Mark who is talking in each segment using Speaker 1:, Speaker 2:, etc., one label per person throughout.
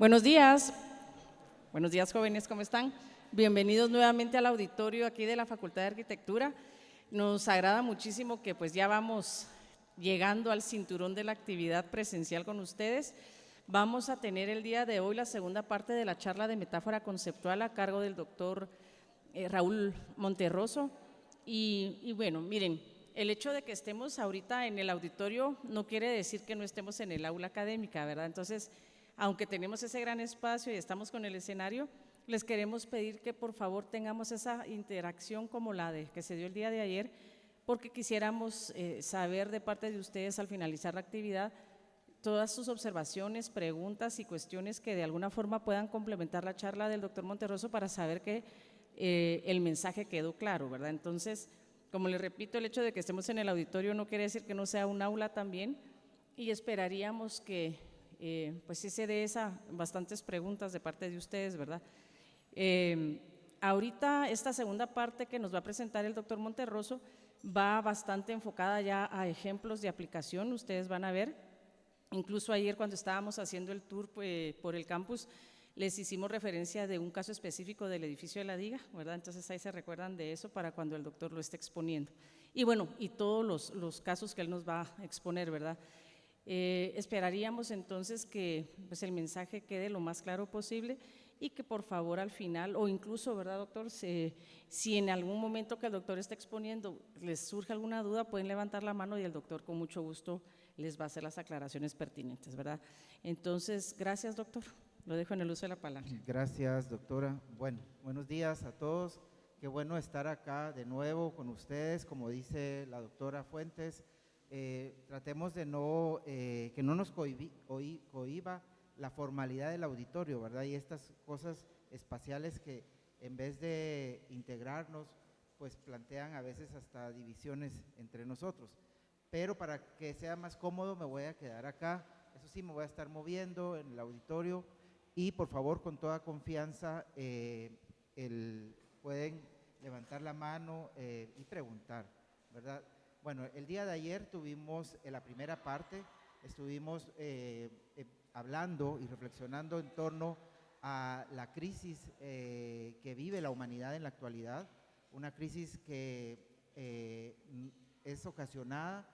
Speaker 1: Buenos días jóvenes, ¿cómo están? Bienvenidos nuevamente al auditorio aquí de la Facultad de Arquitectura. Nos agrada muchísimo que pues ya vamos llegando al cinturón de la actividad presencial con ustedes. Vamos a tener el día de hoy la segunda parte de la charla de metáfora conceptual a cargo del doctor Raúl Monterroso. Y bueno, miren, el hecho de que estemos ahorita en el auditorio no quiere decir que no estemos en el aula académica, ¿verdad? Entonces, aunque tenemos ese gran espacio y estamos con el escenario, les queremos pedir que por favor tengamos esa interacción como la que se dio el día de ayer, porque quisiéramos saber de parte de ustedes al finalizar la actividad todas sus observaciones, preguntas y cuestiones que de alguna forma puedan complementar la charla del doctor Monterroso para saber que el mensaje quedó claro, ¿verdad? Entonces, como les repito, el hecho de que estemos en el auditorio no quiere decir que no sea un aula también, y esperaríamos que pues sí se dé bastantes preguntas de parte de ustedes, ¿verdad? Ahorita esta segunda parte que nos va a presentar el doctor Monterroso va bastante enfocada ya a ejemplos de aplicación, ustedes van a ver. Incluso ayer cuando estábamos haciendo el tour por el campus, les hicimos referencia de un caso específico del edificio de la Diga, ¿verdad? Entonces ahí se recuerdan de eso para cuando el doctor lo esté exponiendo. Y bueno, y todos los casos que él nos va a exponer, ¿verdad? Esperaríamos entonces que pues, el mensaje quede lo más claro posible y que por favor al final, o incluso, ¿verdad, doctor? Si en algún momento que el doctor está exponiendo les surge alguna duda, pueden levantar la mano y el doctor con mucho gusto les va a hacer las aclaraciones pertinentes, ¿verdad? Entonces, gracias, doctor. Lo dejo en el uso de la palabra.
Speaker 2: Gracias, doctora. Bueno, buenos días a todos. Qué bueno estar acá de nuevo con ustedes, como dice la doctora Fuentes. Tratemos de que no nos cohiba la formalidad del auditorio, ¿verdad? Y estas cosas espaciales que en vez de integrarnos, pues plantean a veces hasta divisiones entre nosotros. Pero para que sea más cómodo me voy a quedar acá. Eso sí, me voy a estar moviendo en el auditorio y por favor, con toda confianza, pueden levantar la mano y preguntar, ¿verdad? Bueno, el día de ayer tuvimos la primera parte, estuvimos hablando y reflexionando en torno a la crisis que vive la humanidad en la actualidad, una crisis que es ocasionada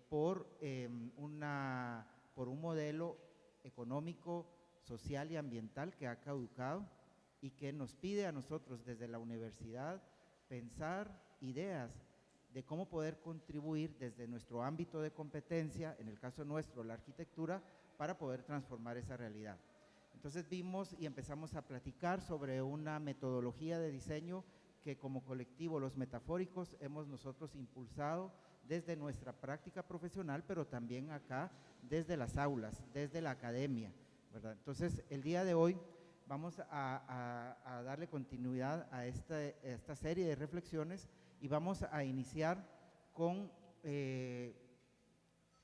Speaker 2: por un modelo económico, social y ambiental que ha caducado y que nos pide a nosotros desde la universidad pensar ideas de cómo poder contribuir desde nuestro ámbito de competencia, en el caso nuestro, la arquitectura, para poder transformar esa realidad. Entonces vimos y empezamos a platicar sobre una metodología de diseño que como colectivo Los Metafóricos hemos nosotros impulsado desde nuestra práctica profesional, pero también acá desde las aulas, desde la academia, ¿verdad? Entonces, el día de hoy vamos a darle continuidad a esta serie de reflexiones y vamos a iniciar con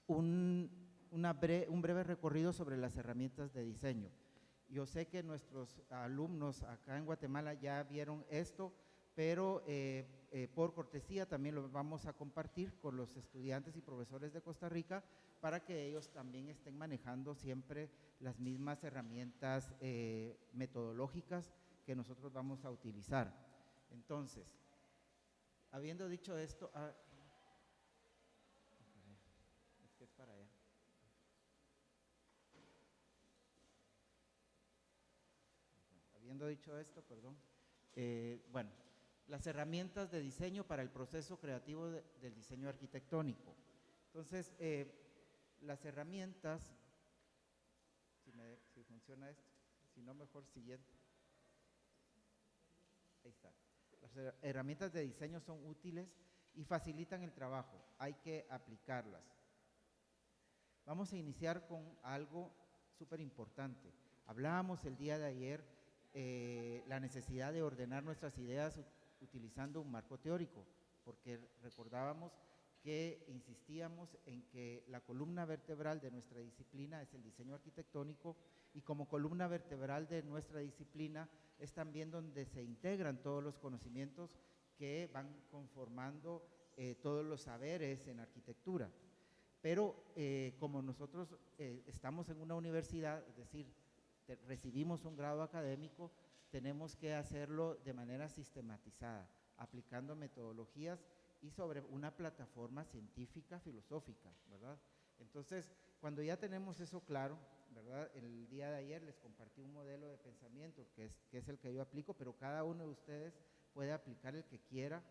Speaker 2: un breve recorrido sobre las herramientas de diseño. Yo sé que nuestros alumnos acá en Guatemala ya vieron esto, pero por cortesía también lo vamos a compartir con los estudiantes y profesores de Costa Rica para que ellos también estén manejando siempre las mismas herramientas metodológicas que nosotros vamos a utilizar. Entonces, habiendo dicho esto, es que es para allá. Habiendo dicho esto, perdón, bueno, las herramientas de diseño para el proceso creativo del diseño arquitectónico. Entonces, las herramientas, si funciona esto, si no mejor siguiente. Ahí está. Las herramientas de diseño son útiles y facilitan el trabajo, hay que aplicarlas. Vamos a iniciar con algo súper importante. Hablábamos el día de ayer la necesidad de ordenar nuestras ideas utilizando un marco teórico, porque recordábamos que insistíamos en que la columna vertebral de nuestra disciplina es el diseño arquitectónico y como columna vertebral de nuestra disciplina es también donde se integran todos los conocimientos que van conformando todos los saberes en arquitectura. Pero como nosotros estamos en una universidad, es decir, recibimos un grado académico, tenemos que hacerlo de manera sistematizada, aplicando metodologías y sobre una plataforma científica, filosófica, ¿verdad? Entonces, cuando ya tenemos eso claro, ¿verdad? El día de ayer les compartí un modelo de pensamiento que es el que yo aplico, pero cada uno de ustedes puede aplicar el que quiera.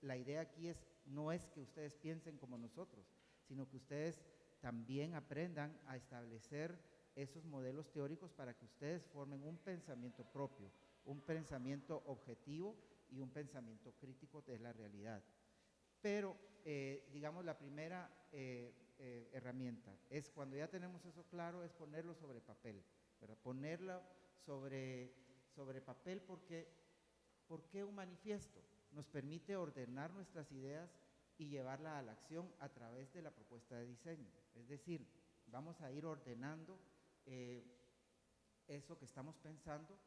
Speaker 2: La idea aquí no es que ustedes piensen como nosotros, sino que ustedes también aprendan a establecer esos modelos teóricos para que ustedes formen un pensamiento propio, un pensamiento objetivo y un pensamiento crítico de la realidad. Pero, digamos, la primera herramienta es cuando ya tenemos eso claro, es ponerlo sobre papel, ¿verdad? Ponerlo sobre papel porque ¿por qué un manifiesto? Nos permite ordenar nuestras ideas y llevarla a la acción a través de la propuesta de diseño. Es decir, vamos a ir ordenando eso que estamos pensando.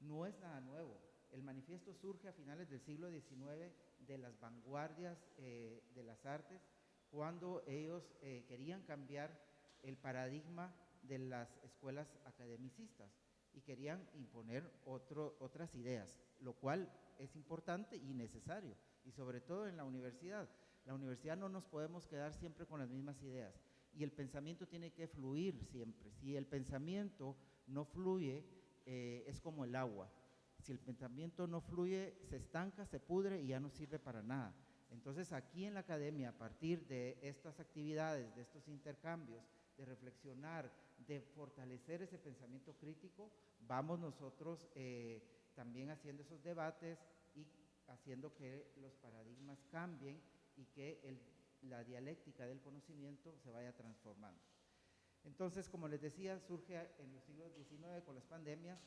Speaker 2: No es nada nuevo. El manifiesto surge a finales del siglo XIX de las vanguardias de las artes, cuando ellos querían cambiar el paradigma de las escuelas academicistas y querían imponer otras ideas, lo cual es importante y necesario, y sobre todo en la universidad. La universidad no nos podemos quedar siempre con las mismas ideas, y el pensamiento tiene que fluir siempre. Si el pensamiento no fluye, es como el agua. Si el pensamiento no fluye, se estanca, se pudre y ya no sirve para nada. Entonces, aquí en la academia, a partir de estas actividades, de estos intercambios, de reflexionar, de fortalecer ese pensamiento crítico, vamos nosotros también haciendo esos debates y haciendo que los paradigmas cambien y que la dialéctica del conocimiento se vaya transformando. Entonces, como les decía, surge en los siglos XIX con las pandemias,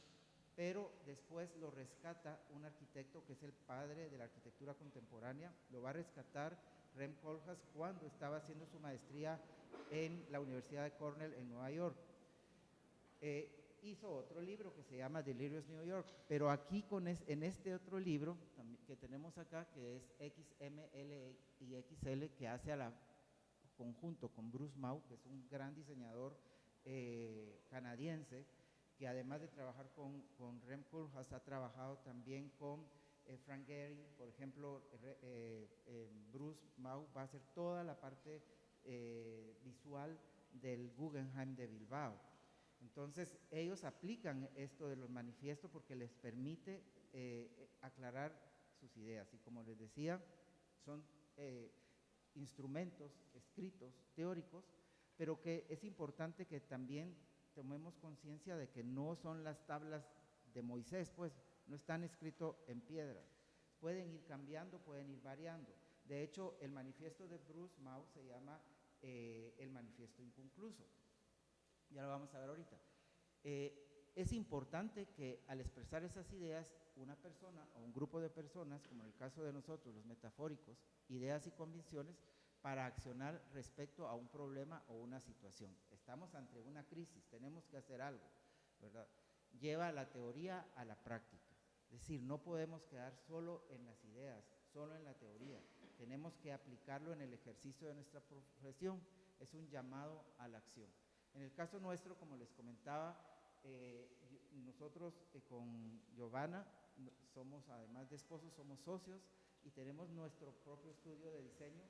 Speaker 2: pero después lo rescata un arquitecto que es el padre de la arquitectura contemporánea. Lo va a rescatar Rem Koolhaas cuando estaba haciendo su maestría en la Universidad de Cornell en Nueva York. Hizo otro libro que se llama Delirious New York, pero aquí en este otro libro que tenemos acá, que es XML y XL, que hace conjunto con Bruce Mau, que es un gran diseñador canadiense, que además de trabajar con Rem Koolhaas, ha trabajado también con Frank Gehry. Por ejemplo, Bruce Mau va a hacer toda la parte visual del Guggenheim de Bilbao. Entonces, ellos aplican esto de los manifiestos porque les permite aclarar sus ideas. Y como les decía, son instrumentos escritos, teóricos, pero que es importante que también tomemos conciencia de que no son las tablas de Moisés, pues no están escritos en piedra. Pueden ir cambiando, pueden ir variando. De hecho, el manifiesto de Bruce Mau se llama el manifiesto inconcluso. Ya lo vamos a ver ahorita. Es importante que al expresar esas ideas, una persona o un grupo de personas, como en el caso de nosotros, los metafóricos, ideas y convicciones, para accionar respecto a un problema o una situación. Estamos ante una crisis, tenemos que hacer algo, ¿verdad? Lleva la teoría a la práctica. Es decir, no podemos quedar solo en las ideas, solo en la teoría. Tenemos que aplicarlo en el ejercicio de nuestra profesión. Es un llamado a la acción. En el caso nuestro, como les comentaba, nosotros con Giovanna somos, además de esposos, somos socios y tenemos nuestro propio estudio de diseño.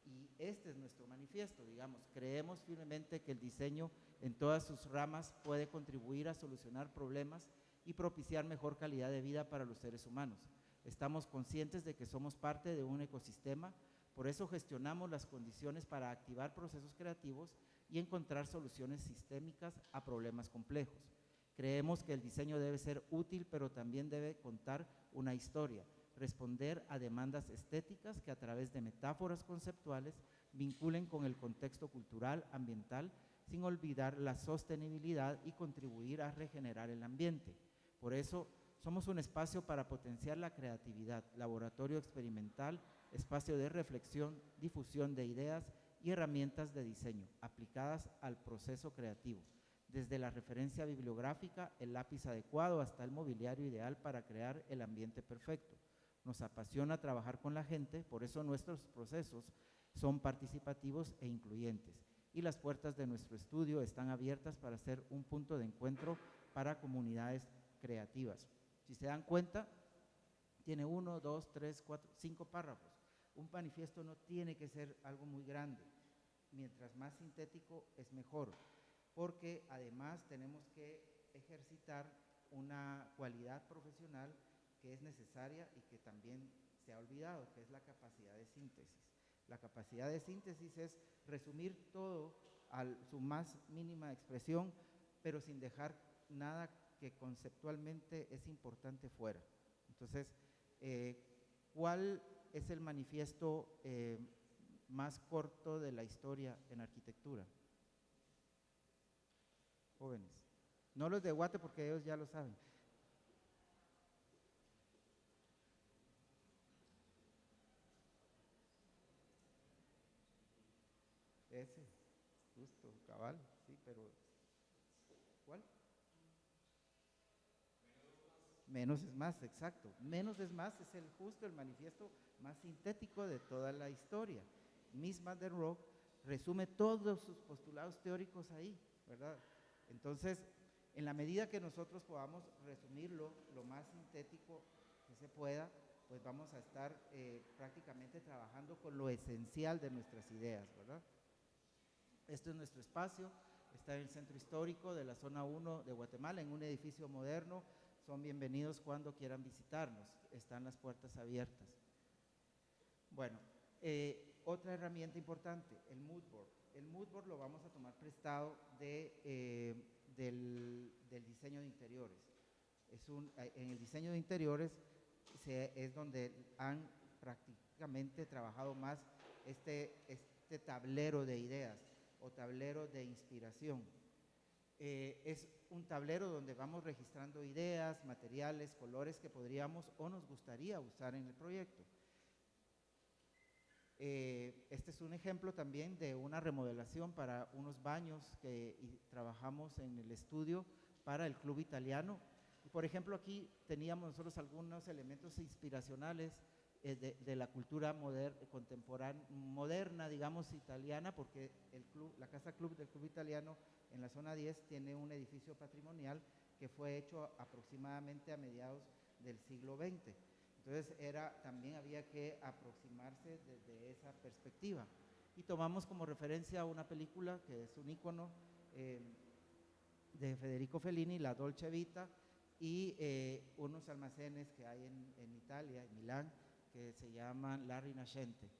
Speaker 2: Y este es nuestro manifiesto, digamos. Creemos firmemente que el diseño en todas sus ramas puede contribuir a solucionar problemas y propiciar mejor calidad de vida para los seres humanos. Estamos conscientes de que somos parte de un ecosistema, por eso gestionamos las condiciones para activar procesos creativos y encontrar soluciones sistémicas a problemas complejos. Creemos que el diseño debe ser útil, pero también debe contar una historia, responder a demandas estéticas que a través de metáforas conceptuales vinculen con el contexto cultural, ambiental, sin olvidar la sostenibilidad y contribuir a regenerar el ambiente. Por eso, somos un espacio para potenciar la creatividad, laboratorio experimental, espacio de reflexión, difusión de ideas y herramientas de diseño aplicadas al proceso creativo, desde la referencia bibliográfica, el lápiz adecuado, hasta el mobiliario ideal para crear el ambiente perfecto. Nos apasiona trabajar con la gente, por eso nuestros procesos son participativos e incluyentes. y las puertas de nuestro estudio están abiertas para ser un punto de encuentro para comunidades creativas. Si se dan cuenta, tiene 1, 2, 3, 4, 5 párrafos. Un manifiesto no tiene que ser algo muy grande. Mientras más sintético es mejor, porque además tenemos que ejercitar una cualidad profesional que es necesaria y que también se ha olvidado, que es la capacidad de síntesis. La capacidad de síntesis es resumir todo a su más mínima expresión, pero sin dejar nada que conceptualmente es importante fuera. Entonces, ¿cuál es el manifiesto más corto de la historia en arquitectura? Jóvenes. No los de Guate porque ellos ya lo saben. Ese, justo, cabal, sí, pero ¿cuál? Menos es más, exacto. Menos es más es justo el manifiesto más sintético de toda la historia. Mies van der Rohe resume todos sus postulados teóricos ahí, ¿verdad? Entonces, en la medida que nosotros podamos resumirlo lo más sintético que se pueda, pues vamos a estar prácticamente trabajando con lo esencial de nuestras ideas, ¿verdad? Este es nuestro espacio, está en el centro histórico de la zona 1 de Guatemala, en un edificio moderno. Son bienvenidos cuando quieran visitarnos, están las puertas abiertas. Bueno, otra herramienta importante, el mood board. El mood board lo vamos a tomar prestado del diseño de interiores. En el diseño de interiores es donde han prácticamente trabajado más este tablero de ideas o tablero de inspiración. Es un tablero donde vamos registrando ideas, materiales, colores que podríamos o nos gustaría usar en el proyecto. Este es un ejemplo también de una remodelación para unos baños que trabajamos en el estudio para el Club Italiano. Y por ejemplo, aquí teníamos nosotros algunos elementos inspiracionales de la cultura contemporánea, moderna, digamos, italiana, porque la Casa Club del Club Italiano en la zona 10 tiene un edificio patrimonial que fue hecho aproximadamente a mediados del siglo XX. Entonces también había que aproximarse desde esa perspectiva. Y tomamos como referencia una película que es un ícono de Federico Fellini, La Dolce Vita, y unos almacenes que hay en Italia, en Milán, que se llaman La Rinascente.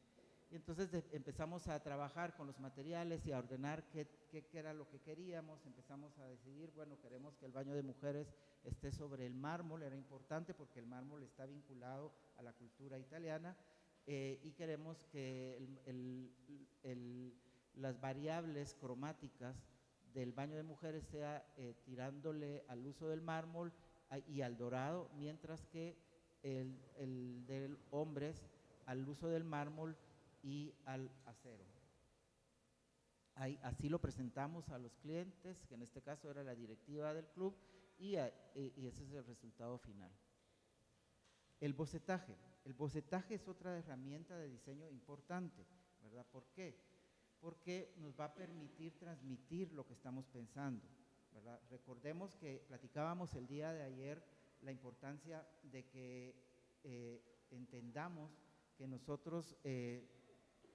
Speaker 2: Y entonces empezamos a trabajar con los materiales y a ordenar qué era lo que queríamos. Empezamos a decidir, bueno, queremos que el baño de mujeres esté sobre el mármol, era importante porque el mármol está vinculado a la cultura italiana, y queremos que las variables cromáticas del baño de mujeres sea tirándole al uso del mármol y al dorado, mientras que el de hombres al uso del mármol y al acero. Así lo presentamos a los clientes, que en este caso era la directiva del club, y ese es el resultado final. El bocetaje. El bocetaje es otra herramienta de diseño importante, ¿verdad? ¿Por qué? Porque nos va a permitir transmitir lo que estamos pensando, ¿verdad? Recordemos que platicábamos el día de ayer la importancia de que entendamos que nosotros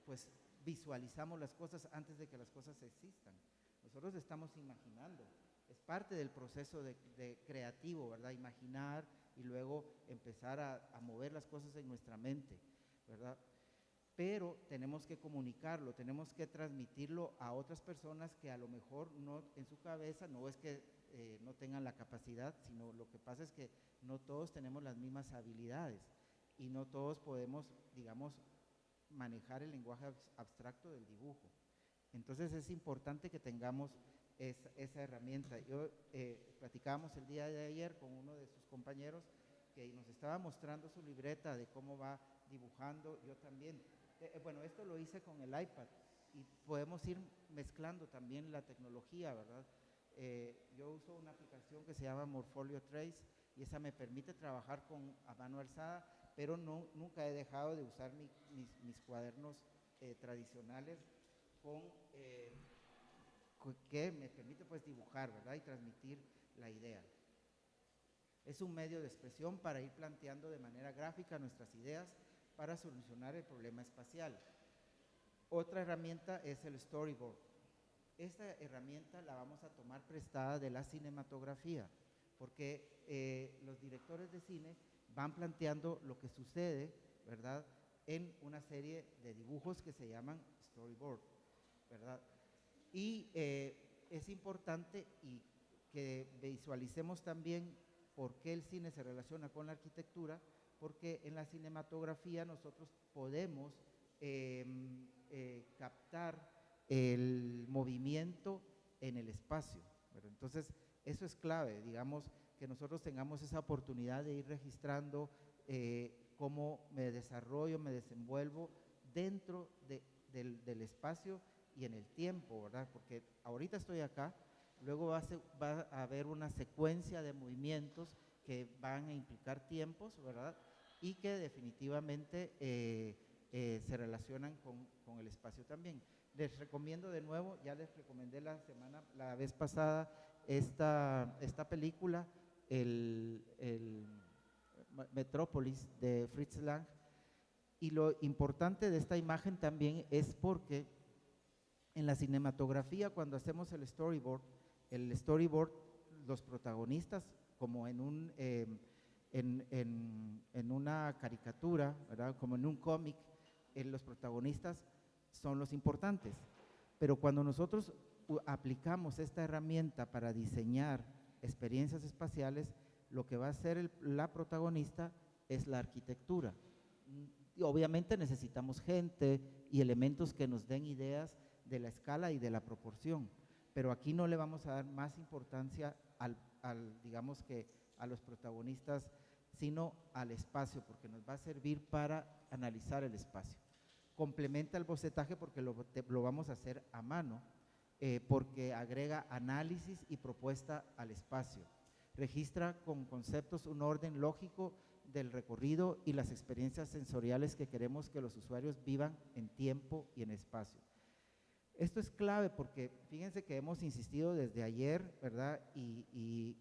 Speaker 2: pues visualizamos las cosas antes de que las cosas existan. Nosotros estamos imaginando, es parte del proceso de creativo, ¿verdad? Imaginar y luego empezar a mover las cosas en nuestra mente, ¿verdad? Pero tenemos que comunicarlo, tenemos que transmitirlo a otras personas que a lo mejor no en su cabeza, no es que no tengan la capacidad, sino lo que pasa es que no todos tenemos las mismas habilidades y no todos podemos, digamos, manejar el lenguaje abstracto del dibujo. Entonces es importante que tengamos esa herramienta. Yo platicábamos el día de ayer con uno de sus compañeros que nos estaba mostrando su libreta de cómo va dibujando. Yo también, bueno, esto lo hice con el iPad y podemos ir mezclando también la tecnología, ¿verdad? Yo uso una aplicación que se llama Morpholio Trace y esa me permite trabajar a mano alzada, pero nunca he dejado de usar mis cuadernos tradicionales con que me permite pues dibujar, ¿verdad? Y transmitir la idea. Es un medio de expresión para ir planteando de manera gráfica nuestras ideas para solucionar el problema espacial. Otra herramienta es el storyboard. Esta herramienta la vamos a tomar prestada de la cinematografía, porque los directores de cine van planteando lo que sucede, ¿verdad?, en una serie de dibujos que se llaman storyboard, ¿verdad? Y es importante y que visualicemos también por qué el cine se relaciona con la arquitectura, porque en la cinematografía nosotros podemos captar el movimiento en el espacio, ¿verdad? Entonces, eso es clave, digamos, que nosotros tengamos esa oportunidad de ir registrando cómo me desarrollo, me desenvuelvo dentro del espacio y en el tiempo, ¿verdad? Porque ahorita estoy acá, luego va a haber una secuencia de movimientos que van a implicar tiempos, ¿verdad? Y que definitivamente se relacionan con el espacio también. Les recomiendo de nuevo, ya les recomendé la vez pasada, esta película, el Metrópolis de Fritz Lang, y lo importante de esta imagen también es porque en la cinematografía, cuando hacemos el storyboard, los protagonistas, como en una caricatura, ¿verdad?, como en un cómic, los protagonistas son los importantes. Pero cuando nosotros aplicamos esta herramienta para diseñar experiencias espaciales, lo que va a hacer la protagonista es la arquitectura. Y obviamente necesitamos gente y elementos que nos den ideas de la escala y de la proporción, pero aquí no le vamos a dar más importancia digamos que a los protagonistas, sino al espacio, porque nos va a servir para analizar el espacio. Complementa el bocetaje porque lo vamos a hacer a mano, porque agrega análisis y propuesta al espacio. Registra con conceptos un orden lógico del recorrido y las experiencias sensoriales que queremos que los usuarios vivan en tiempo y en espacio. Esto es clave porque fíjense que hemos insistido desde ayer, ¿verdad? Y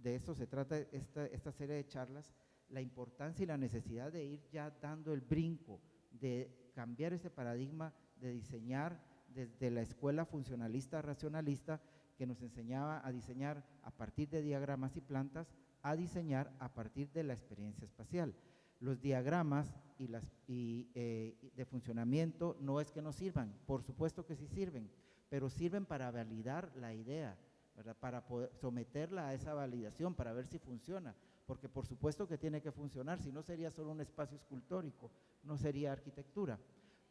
Speaker 2: de eso se trata esta serie de charlas, la importancia y la necesidad de ir ya dando el brinco, de cambiar ese paradigma de diseñar desde la escuela funcionalista racionalista que nos enseñaba a diseñar a partir de diagramas y plantas, a diseñar a partir de la experiencia espacial. Los diagramas de funcionamiento no es que no sirvan, por supuesto que sí sirven, pero sirven para validar la idea, ¿verdad?, para poder someterla a esa validación, para ver si funciona, porque por supuesto que tiene que funcionar, si no sería solo un espacio escultórico, no sería arquitectura,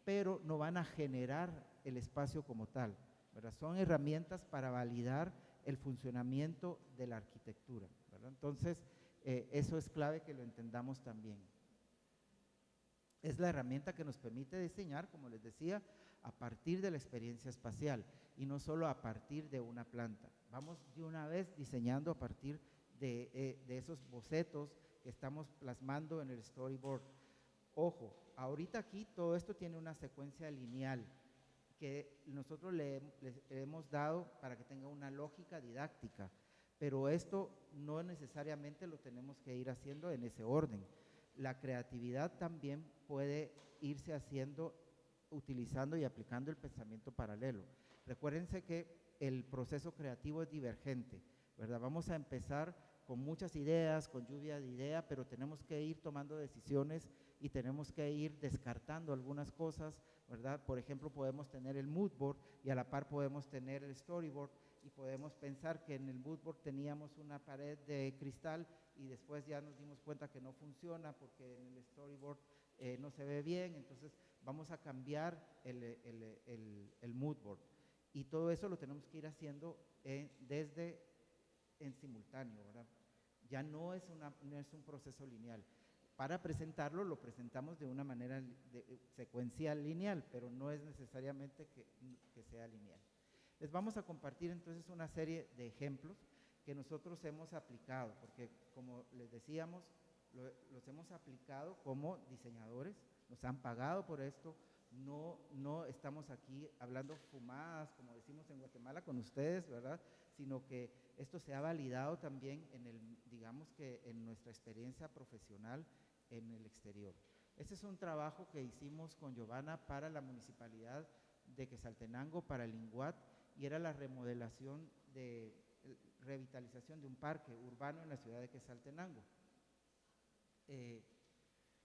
Speaker 2: pero no van a generar el espacio como tal, ¿verdad? Son herramientas para validar el funcionamiento de la arquitectura, ¿verdad? Entonces, eso es clave que lo entendamos también. Es la herramienta que nos permite diseñar, como les decía, a partir de la experiencia espacial y no solo a partir de una planta. Vamos de una vez diseñando a partir de esos bocetos que estamos plasmando en el storyboard. Ojo, ahorita aquí todo esto tiene una secuencia lineal que nosotros le hemos dado para que tenga una lógica didáctica, pero esto no necesariamente lo tenemos que ir haciendo en ese orden. La creatividad también puede irse haciendo utilizando y aplicando el pensamiento paralelo. Recuérdense que el proceso creativo es divergente, ¿verdad? Vamos a empezar con muchas ideas, con lluvia de ideas, pero tenemos que ir tomando decisiones y tenemos que ir descartando algunas cosas, ¿verdad? Por ejemplo, podemos tener el mood board y a la par podemos tener el storyboard y podemos pensar que en el mood board teníamos una pared de cristal y después ya nos dimos cuenta que no funciona porque en el storyboard no se ve bien, entonces vamos a cambiar el mood board. Y todo eso lo tenemos que ir haciendo en simultáneo, ¿verdad? Ya no es un proceso lineal. Para presentarlo, lo presentamos de una manera secuencial lineal, pero no es necesariamente que sea lineal. Les vamos a compartir entonces una serie de ejemplos que nosotros hemos aplicado, porque como les decíamos, los hemos aplicado como diseñadores, nos han pagado por esto, no estamos aquí hablando fumadas, como decimos en Guatemala, charla con ustedes, ¿verdad? Sino que esto se ha validado también digamos que en nuestra experiencia profesional en el exterior. Este es un trabajo que hicimos con Giovanna para la Municipalidad de Quetzaltenango, para el INGUAT, y era la remodelación revitalización de un parque urbano en la ciudad de Quetzaltenango.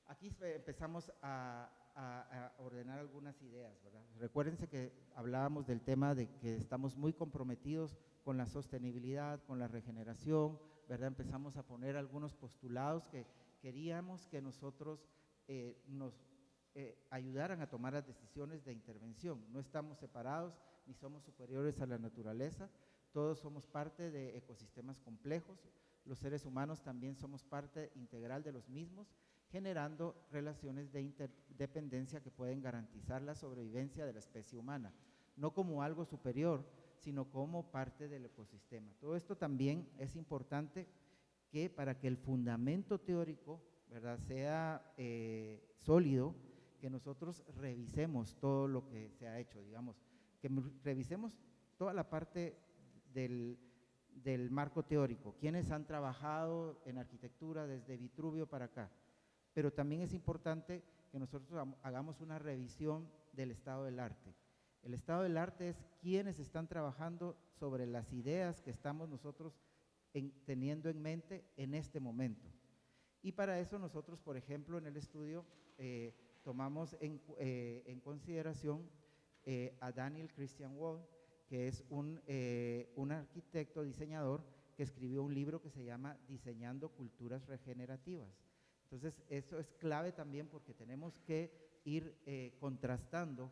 Speaker 2: Aquí empezamos a ordenar algunas ideas, ¿verdad? Recuérdense que hablábamos del tema de que estamos muy comprometidos con la sostenibilidad, con la regeneración, ¿verdad? Empezamos a poner algunos postulados que queríamos que nosotros nos ayudaran a tomar las decisiones de intervención. No estamos separados ni somos superiores a la naturaleza, todos somos parte de ecosistemas complejos, los seres humanos también somos parte integral de los mismos, generando relaciones de interdependencia que pueden garantizar la sobrevivencia de la especie humana, no como algo superior, sino como parte del ecosistema. Todo esto también es importante que para que el fundamento teórico, ¿verdad?, sea sólido, que nosotros revisemos todo lo que se ha hecho, digamos, que revisemos toda la parte del marco teórico, quienes han trabajado en arquitectura desde Vitruvio para acá, pero también es importante que nosotros hagamos una revisión del estado del arte. El estado del arte es quienes están trabajando sobre las ideas que estamos nosotros teniendo en mente en este momento. Y para eso nosotros, por ejemplo, en el estudio tomamos en consideración a Daniel Christian Wall, que es un arquitecto diseñador que escribió un libro que se llama Diseñando Culturas Regenerativas. Entonces, eso es clave también porque tenemos que ir contrastando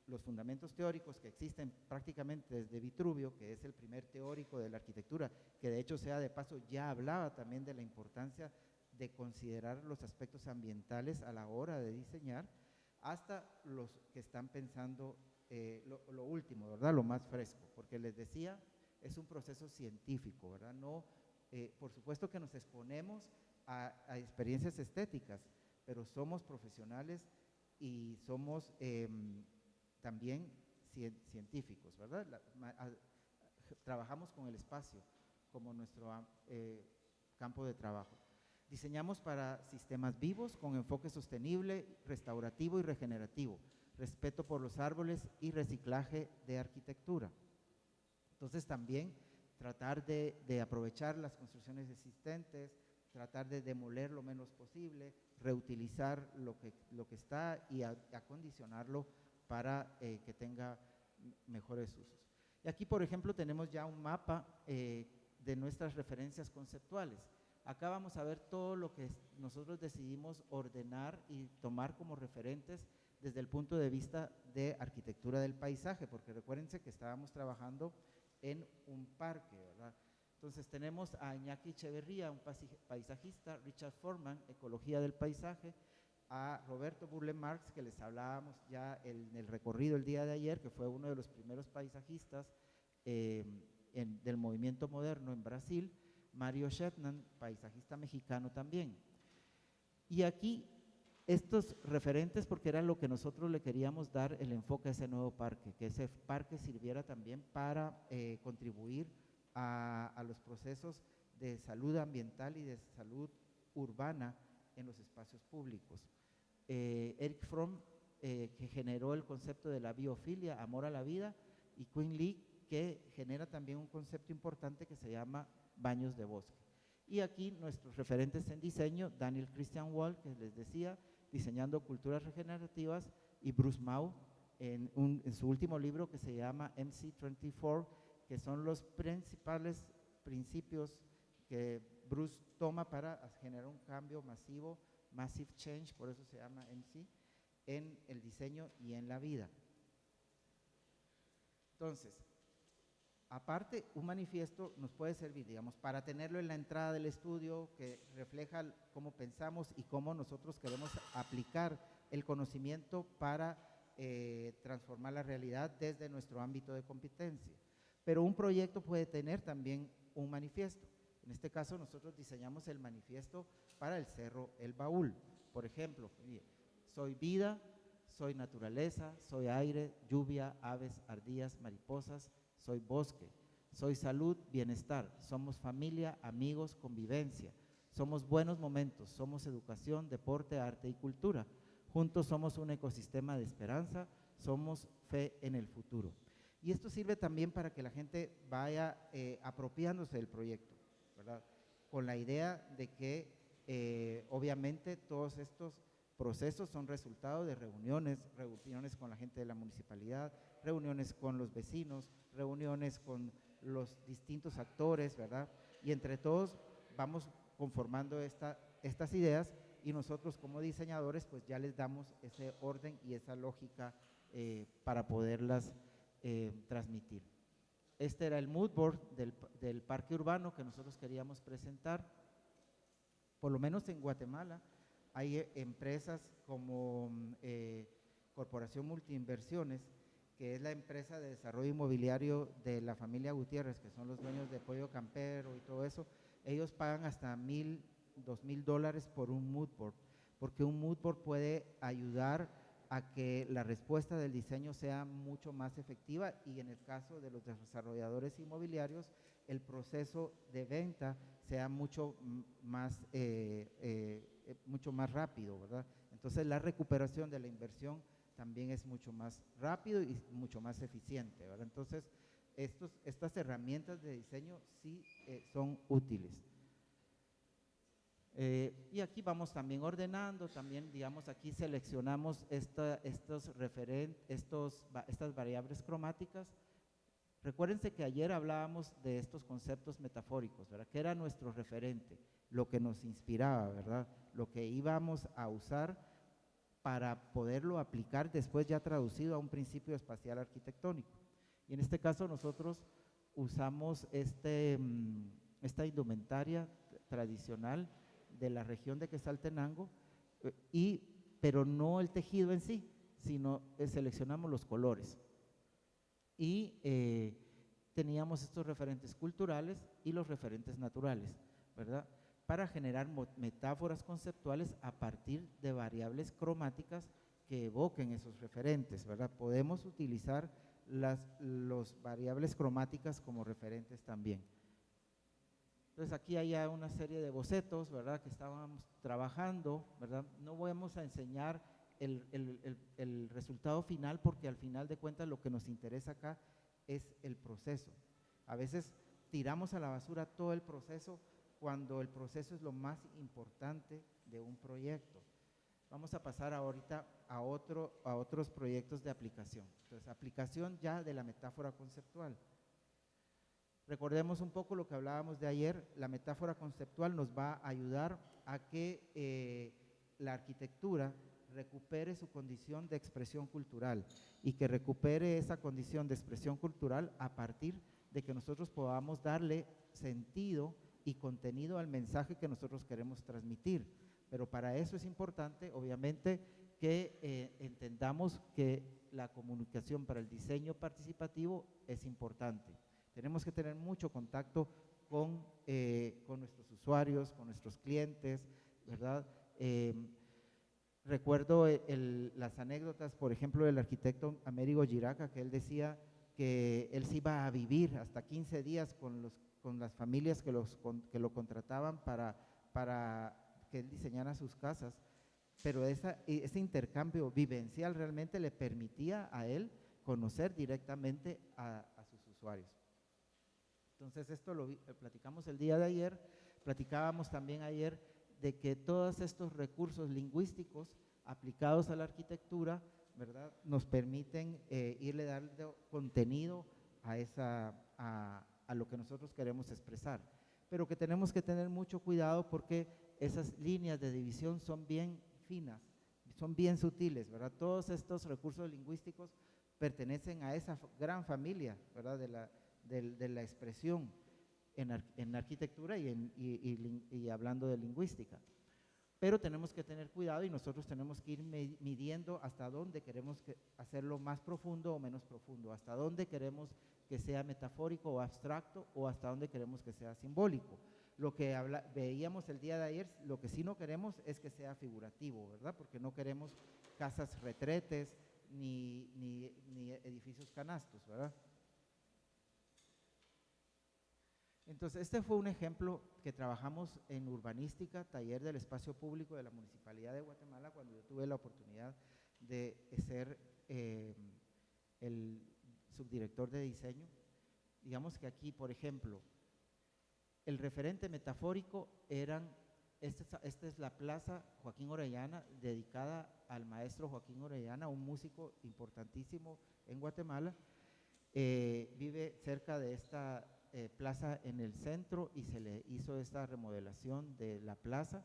Speaker 2: los fundamentos teóricos que existen prácticamente desde Vitruvio, que es el primer teórico de la arquitectura, que de hecho, sea de paso, ya hablaba también de la importancia de considerar los aspectos ambientales a la hora de diseñar, hasta los que están pensando lo último, ¿verdad? Lo más fresco, porque les decía, es un proceso científico, ¿verdad? No, por supuesto que nos exponemos a experiencias estéticas, pero somos profesionales y somos también científicos, ¿verdad? Trabajamos con el espacio como nuestro campo de trabajo. Diseñamos para sistemas vivos con enfoque sostenible, restaurativo y regenerativo, respeto por los árboles y reciclaje de arquitectura. Entonces también tratar de aprovechar las construcciones existentes, tratar de demoler lo menos posible, reutilizar lo que está y acondicionarlo para que tenga mejores usos. Y aquí, por ejemplo, tenemos ya un mapa de nuestras referencias conceptuales. Acá vamos a ver todo lo que nosotros decidimos ordenar y tomar como referentes desde el punto de vista de arquitectura del paisaje, porque recuérdense que estábamos trabajando en un parque, ¿verdad? Entonces tenemos a Iñaki Echeverría, un paisajista, Richard Foreman, ecología del paisaje, a Roberto Burle Marx, que les hablábamos ya en el recorrido el día de ayer, que fue uno de los primeros paisajistas del movimiento moderno en Brasil, Mario Shetland, paisajista mexicano también. Y aquí estos referentes, porque era lo que nosotros le queríamos dar el enfoque a ese nuevo parque, que ese parque sirviera también para contribuir a los procesos de salud ambiental y de salud urbana en los espacios públicos. Eric Fromm, que generó el concepto de la biofilia, amor a la vida, y Quinn Lee, que genera también un concepto importante que se llama baños de bosque. Y aquí nuestros referentes en diseño, Daniel Christian Wall, que les decía, diseñando culturas regenerativas, y Bruce Mau, en su último libro que se llama MC24, que son los principales principios que Bruce toma para generar un cambio masivo, massive change, por eso se llama MC, en el diseño y en la vida. Entonces, aparte, un manifiesto nos puede servir, digamos, para tenerlo en la entrada del estudio, que refleja cómo pensamos y cómo nosotros queremos aplicar el conocimiento para transformar la realidad desde nuestro ámbito de competencia. Pero un proyecto puede tener también un manifiesto. En este caso, nosotros diseñamos el manifiesto para el Cerro El Baúl. Por ejemplo, soy vida, soy naturaleza, soy aire, lluvia, aves, ardillas, mariposas, soy bosque, soy salud, bienestar, somos familia, amigos, convivencia, somos buenos momentos, somos educación, deporte, arte y cultura. Juntos somos un ecosistema de esperanza, somos fe en el futuro. Y esto sirve también para que la gente vaya apropiándose del proyecto, ¿verdad? Con la idea de que obviamente todos estos procesos son resultado de reuniones con la gente de la municipalidad, reuniones con los vecinos, reuniones con los distintos actores, ¿verdad? Y entre todos vamos conformando estas ideas y nosotros como diseñadores pues ya les damos ese orden y esa lógica para poderlas transmitir. Este era el mood board del parque urbano que nosotros queríamos presentar. Por lo menos en Guatemala hay empresas como Corporación Multiinversiones, que es la empresa de desarrollo inmobiliario de la familia Gutiérrez, que son los dueños de Pollo Campero y todo eso. Ellos pagan hasta $1,000, $2,000 por un mood board, porque un mood board puede ayudar a que la respuesta del diseño sea mucho más efectiva y en el caso de los desarrolladores inmobiliarios, el proceso de venta sea mucho más rápido, ¿verdad? Entonces la recuperación de la inversión también es mucho más rápido y mucho más eficiente, ¿verdad? Entonces estas herramientas de diseño sí son útiles. Y aquí vamos también ordenando, también digamos aquí seleccionamos estas variables cromáticas. Recuérdense que ayer hablábamos de estos conceptos metafóricos, ¿verdad? Que era nuestro referente, lo que nos inspiraba, ¿verdad? Lo que íbamos a usar para poderlo aplicar después ya traducido a un principio espacial arquitectónico. Y en este caso nosotros usamos esta indumentaria tradicional de la región de Quetzaltenango, pero no el tejido en sí, sino seleccionamos los colores. Y teníamos estos referentes culturales y los referentes naturales, ¿verdad? Para generar metáforas conceptuales a partir de variables cromáticas que evoquen esos referentes, ¿verdad? Podemos utilizar las variables cromáticas como referentes también. Entonces aquí hay ya una serie de bocetos, ¿verdad? Que estábamos trabajando, ¿verdad? No vamos a enseñar el resultado final porque al final de cuentas lo que nos interesa acá es el proceso. A veces tiramos a la basura todo el proceso cuando el proceso es lo más importante de un proyecto. Vamos a pasar ahorita a otros proyectos de aplicación. Entonces, aplicación ya de la metáfora conceptual. Recordemos un poco lo que hablábamos de ayer, la metáfora conceptual nos va a ayudar a que la arquitectura recupere su condición de expresión cultural y que recupere esa condición de expresión cultural a partir de que nosotros podamos darle sentido y contenido al mensaje que nosotros queremos transmitir. Pero para eso es importante, obviamente, que entendamos que la comunicación para el diseño participativo es importante. Tenemos que tener mucho contacto con nuestros usuarios, con nuestros clientes, ¿verdad? Recuerdo las anécdotas, por ejemplo, del arquitecto Américo Giraca, que él decía que él se iba a vivir hasta 15 días con las familias que lo contrataban para que él diseñara sus casas, pero ese intercambio vivencial realmente le permitía a él conocer directamente a sus usuarios. Entonces esto lo platicamos el día de ayer, platicábamos también ayer de que todos estos recursos lingüísticos aplicados a la arquitectura, ¿verdad?, nos permiten irle dando contenido a lo que nosotros queremos expresar, pero que tenemos que tener mucho cuidado porque esas líneas de división son bien finas, son bien sutiles, ¿verdad? Todos estos recursos lingüísticos pertenecen a esa gran familia, ¿verdad?, de la expresión en arquitectura y hablando de lingüística. Pero tenemos que tener cuidado y nosotros tenemos que ir midiendo hasta dónde queremos hacerlo más profundo o menos profundo, hasta dónde queremos que sea metafórico o abstracto o hasta dónde queremos que sea simbólico. Lo que veíamos el día de ayer, lo que sí no queremos es que sea figurativo, ¿verdad? Porque no queremos casas retretes ni edificios canastos, ¿verdad? Entonces, este fue un ejemplo que trabajamos en urbanística, taller del espacio público de la Municipalidad de Guatemala, cuando yo tuve la oportunidad de ser el subdirector de diseño. Digamos que aquí, por ejemplo, el referente metafórico esta es la Plaza Joaquín Orellana, dedicada al maestro Joaquín Orellana, un músico importantísimo en Guatemala. Vive cerca de esta plaza en el centro y se le hizo esta remodelación de la plaza.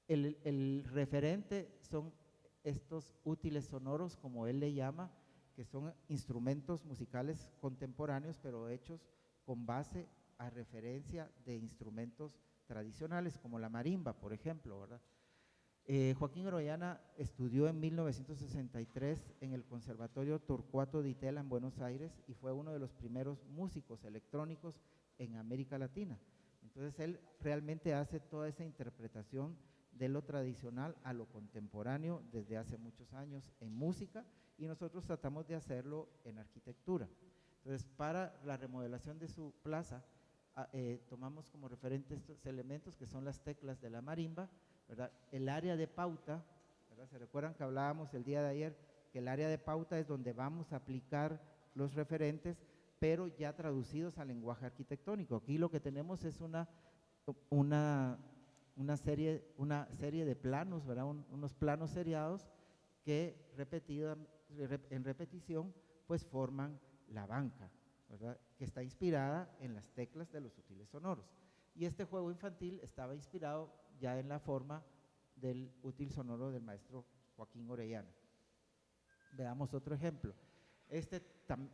Speaker 2: El referente son estos útiles sonoros, como él le llama, que son instrumentos musicales contemporáneos, pero hechos con base a referencia de instrumentos tradicionales, como la marimba, por ejemplo, ¿verdad? Joaquín Orellana estudió en 1963 en el Conservatorio Torcuato Di Tella en Buenos Aires y fue uno de los primeros músicos electrónicos en América Latina. Entonces él realmente hace toda esa interpretación de lo tradicional a lo contemporáneo desde hace muchos años en música, y nosotros tratamos de hacerlo en arquitectura. Entonces, para la remodelación de su plaza, tomamos como referente estos elementos que son las teclas de la marimba, ¿verdad? El área de pauta, ¿verdad? Se recuerdan que hablábamos el día de ayer que el área de pauta es donde vamos a aplicar los referentes, pero ya traducidos al lenguaje arquitectónico. Aquí lo que tenemos es una serie de planos, ¿verdad? Unos planos seriados que en repetición pues forman la banca, ¿verdad? Que está inspirada en las teclas de los útiles sonoros. Y este juego infantil estaba inspirado ya en la forma del útil sonoro del maestro Joaquín Orellana. Veamos otro ejemplo. Este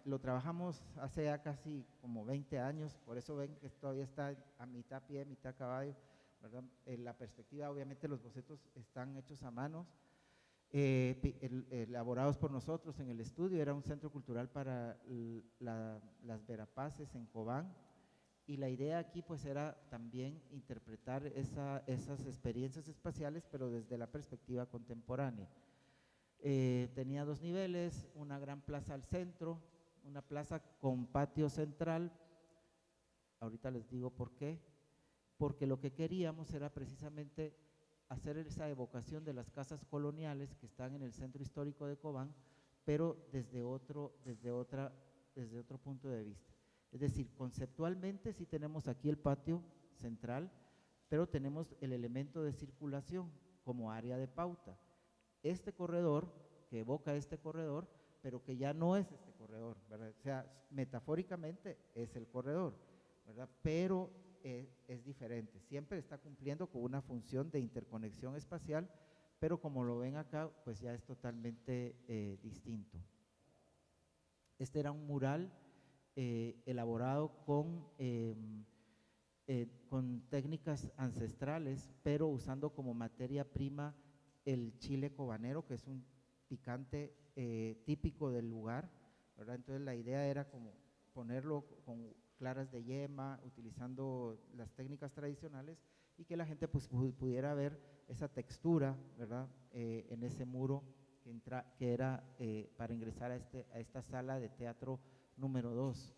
Speaker 2: lo trabajamos hace ya casi como 20 años, por eso ven que todavía está a mitad pie, mitad caballo, ¿verdad? En la perspectiva, obviamente los bocetos están hechos a manos, elaborados por nosotros en el estudio. Era un centro cultural para las Verapaces en Cobán, y la idea aquí pues era también interpretar esas experiencias espaciales, pero desde la perspectiva contemporánea. Tenía 2 niveles, una gran plaza al centro, una plaza con patio central. Ahorita les digo por qué. Porque lo que queríamos era precisamente hacer esa evocación de las casas coloniales que están en el centro histórico de Cobán, pero desde otro punto de vista. Es decir, conceptualmente sí tenemos aquí el patio central, pero tenemos el elemento de circulación como área de pauta. Este corredor, que evoca este corredor, pero que ya no es este corredor, ¿verdad? O sea, metafóricamente es el corredor, ¿verdad? Pero es diferente, siempre está cumpliendo con una función de interconexión espacial, pero como lo ven acá, pues ya es totalmente distinto. Este era un mural elaborado con técnicas ancestrales, pero usando como materia prima el chile cobanero, que es un picante típico del lugar, ¿verdad? Entonces la idea era como ponerlo con claras de yema, utilizando las técnicas tradicionales, y que la gente pues pudiera ver esa textura, ¿verdad? En ese muro que era para ingresar a esta sala de teatro número 2.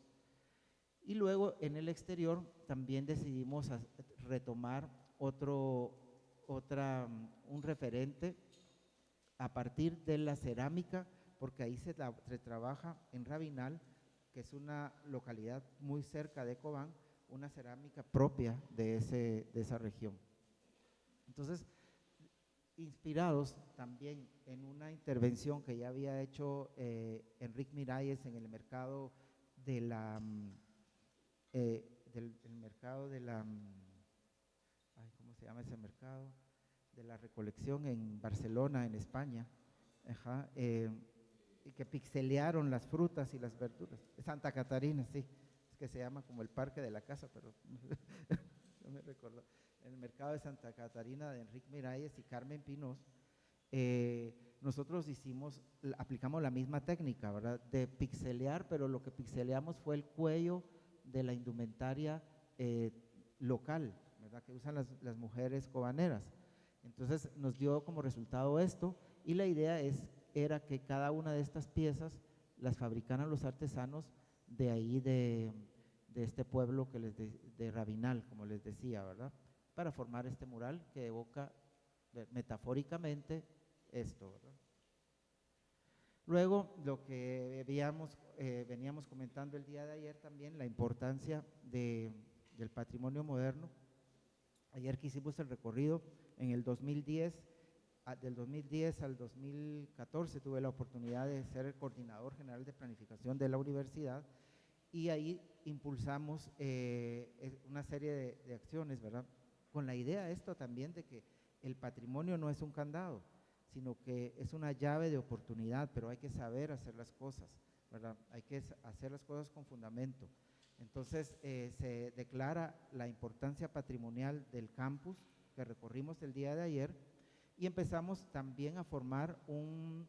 Speaker 2: Y luego en el exterior también decidimos retomar un referente a partir de la cerámica, porque ahí se trabaja en Rabinal, que es una localidad muy cerca de Cobán, una cerámica propia de esa región. Entonces, inspirados también en una intervención que ya había hecho Enrique Miralles en el mercado del mercado de la, ¿cómo se llama ese mercado? De la recolección en Barcelona, en España, y que pixelearon las frutas y las verduras. Santa Catarina, sí, es que se llama como el parque de la casa, pero no me recuerdo. En el mercado de Santa Catarina de Enrique Miralles y Carmen Pinós, nosotros aplicamos la misma técnica, ¿verdad? De pixelear, pero lo que pixeleamos fue el cuello de la indumentaria local, ¿verdad? Que usan las mujeres cobaneras. Entonces nos dio como resultado esto, y la idea era que cada una de estas piezas las fabricaran los artesanos de ahí de de este pueblo que de Rabinal, como les decía, ¿verdad? Para formar este mural que evoca metafóricamente esto, ¿verdad? Luego, lo que veníamos comentando el día de ayer también, la importancia del patrimonio moderno. Ayer que hicimos el recorrido en el 2010, del 2010 al 2014 tuve la oportunidad de ser el coordinador general de planificación de la universidad y ahí impulsamos una serie de acciones, ¿verdad? Con la idea esto también de que el patrimonio no es un candado, sino que es una llave de oportunidad, pero hay que saber hacer las cosas, ¿verdad? Hay que hacer las cosas con fundamento. Entonces se declara la importancia patrimonial del campus que recorrimos el día de ayer y empezamos también a formar un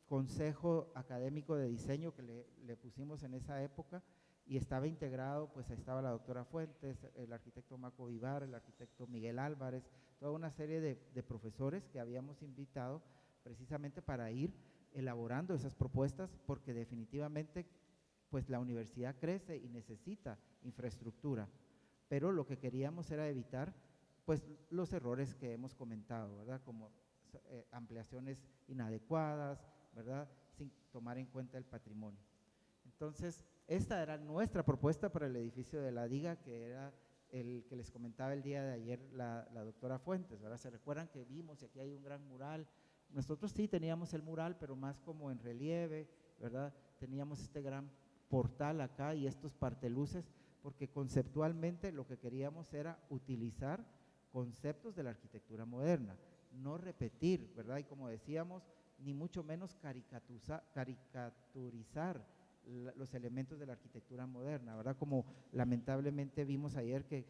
Speaker 2: consejo académico de diseño que le pusimos en esa época y estaba integrado, pues ahí estaba la doctora Fuentes, el arquitecto Maco Vivar, el arquitecto Miguel Álvarez, toda una serie de profesores que habíamos invitado precisamente para ir elaborando esas propuestas porque definitivamente pues la universidad crece y necesita infraestructura, pero lo que queríamos era evitar pues los errores que hemos comentado, ¿verdad? Como ampliaciones inadecuadas, ¿verdad? Sin tomar en cuenta el patrimonio. Entonces, esta era nuestra propuesta para el edificio de la DIGA, que era el que les comentaba el día de ayer la doctora Fuentes, ¿verdad? Se recuerdan que vimos y aquí hay un gran mural. Nosotros sí teníamos el mural, pero más como en relieve, ¿verdad? Teníamos este gran portal acá y estos parteluces, porque conceptualmente lo que queríamos era utilizar conceptos de la arquitectura moderna, no repetir, ¿verdad? Y como decíamos, ni mucho menos caricaturizar los elementos de la arquitectura moderna, ¿verdad? Como lamentablemente vimos ayer que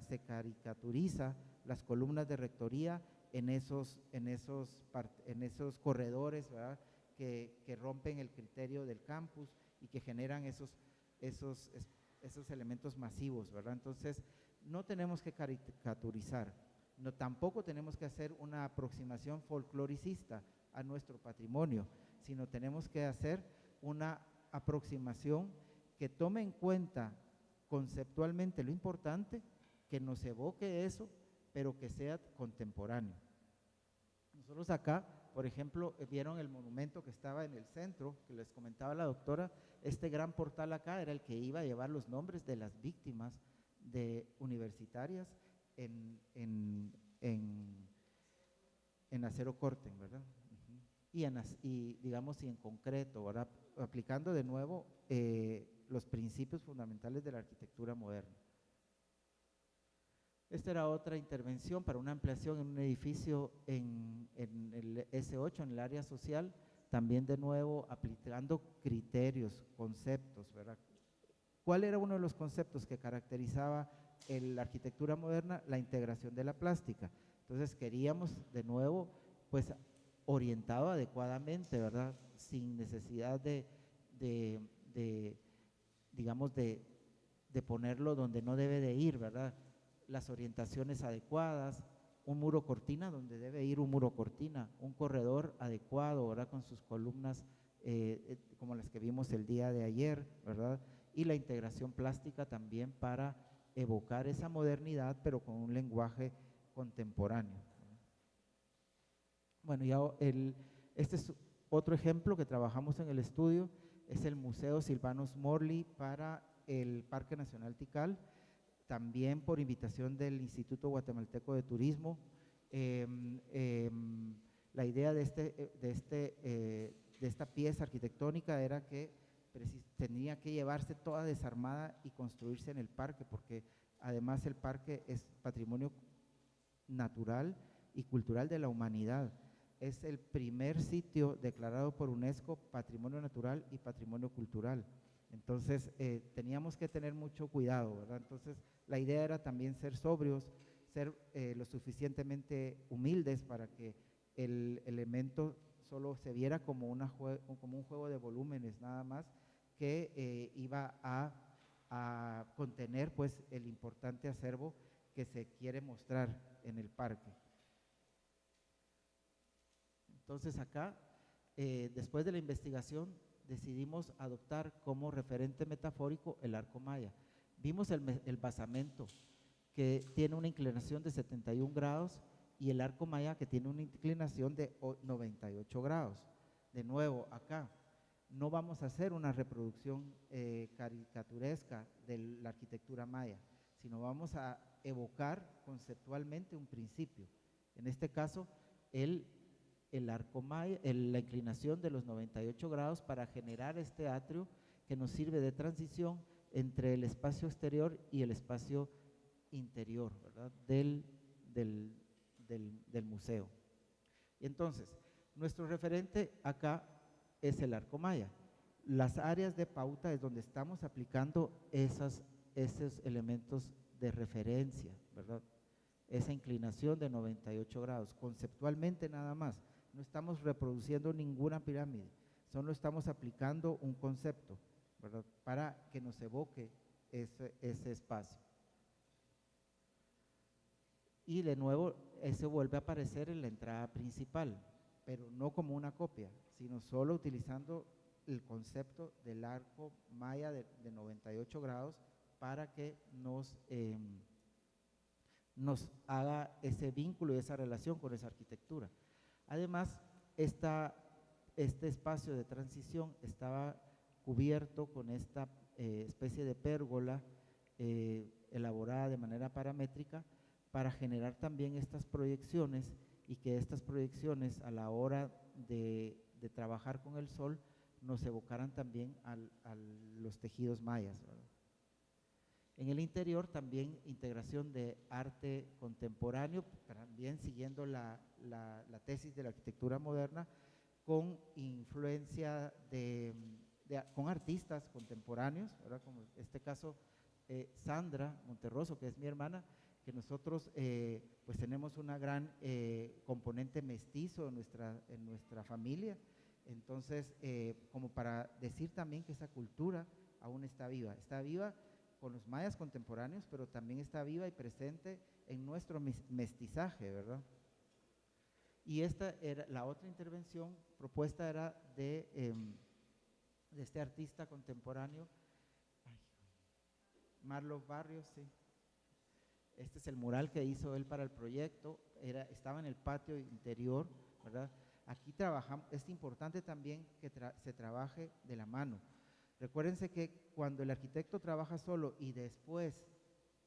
Speaker 2: se caricaturiza las columnas de rectoría en esos corredores, ¿verdad? Que rompen el criterio del campus y que generan esos elementos masivos, ¿verdad? Entonces, no tenemos que caricaturizar, tampoco tenemos que hacer una aproximación folcloricista a nuestro patrimonio, sino tenemos que hacer una aproximación que tome en cuenta conceptualmente lo importante, que nos evoque eso, pero que sea contemporáneo. Nosotros acá, por ejemplo, vieron el monumento que estaba en el centro, que les comentaba la doctora, este gran portal acá era el que iba a llevar los nombres de las víctimas de universitarias en Acero Corten, ¿verdad? Y digamos, y en concreto, ¿verdad? Aplicando de nuevo los principios fundamentales de la arquitectura moderna. Esta era otra intervención para una ampliación en un edificio en el S8, en el área social, también de nuevo aplicando criterios, conceptos, ¿verdad? ¿Cuál era uno de los conceptos que caracterizaba la arquitectura moderna? La integración de la plástica. Entonces queríamos de nuevo, pues orientado adecuadamente, ¿verdad? Sin necesidad digamos, de ponerlo donde no debe de ir, ¿verdad? Las orientaciones adecuadas, un muro cortina donde debe ir un muro cortina, un corredor adecuado, ¿verdad? Con sus columnas como las que vimos el día de ayer, ¿verdad? Y la integración plástica también para evocar esa modernidad, pero con un lenguaje contemporáneo. Bueno, ya este es otro ejemplo que trabajamos en el estudio, es el Museo Silvanus Morley para el Parque Nacional Tikal, también por invitación del Instituto Guatemalteco de Turismo. La idea de esta pieza arquitectónica era que tenía que llevarse toda desarmada y construirse en el parque, porque además el parque es patrimonio natural y cultural de la humanidad. Es el primer sitio declarado por UNESCO Patrimonio Natural y Patrimonio Cultural. Entonces, teníamos que tener mucho cuidado, ¿verdad? Entonces, la idea era también ser sobrios, ser lo suficientemente humildes para que el elemento solo se viera como un juego de volúmenes nada más, que iba a contener pues el importante acervo que se quiere mostrar en el parque. Entonces acá, después de la investigación, decidimos adoptar como referente metafórico el arco maya. Vimos el basamento, que tiene una inclinación de 71 grados, y el arco maya, que tiene una inclinación de 98 grados. De nuevo, acá no vamos a hacer una reproducción caricaturesca de la arquitectura maya, sino vamos a evocar conceptualmente un principio. En este caso, el arco maya, la inclinación de los 98 grados para generar este atrio que nos sirve de transición entre el espacio exterior y el espacio interior, ¿verdad? del museo. Y entonces, nuestro referente acá es el arco maya. Las áreas de pauta es donde estamos aplicando esos elementos de referencia, ¿verdad? Esa inclinación de 98 grados, conceptualmente nada más. No estamos reproduciendo ninguna pirámide, solo estamos aplicando un concepto, ¿verdad? Para que nos evoque ese espacio. Y de nuevo, ese vuelve a aparecer en la entrada principal, pero no como una copia, sino solo utilizando el concepto del arco maya de 98 grados para que nos haga ese vínculo y esa relación con esa arquitectura. Además, este espacio de transición estaba cubierto con esta especie de pérgola elaborada de manera paramétrica para generar también estas proyecciones, y que estas proyecciones a la hora de trabajar con el sol nos evocaran también a los tejidos mayas, ¿verdad? En el interior también integración de arte contemporáneo, también siguiendo la tesis de la arquitectura moderna, con influencia con artistas contemporáneos, ¿verdad? Como en este caso Sandra Monterroso, que es mi hermana, que nosotros pues tenemos una gran componente mestizo en nuestra familia. Entonces, como para decir también que esa cultura aún está viva con los mayas contemporáneos, pero también está viva y presente en nuestro mestizaje, ¿verdad? Y esta era la otra intervención propuesta, era de este artista contemporáneo, Marlon Barrios, sí. Este es el mural que hizo él para el proyecto, estaba en el patio interior, ¿verdad? Aquí trabajamos, es importante también que se trabaje de la mano. Recuérdense que cuando el arquitecto trabaja solo y después,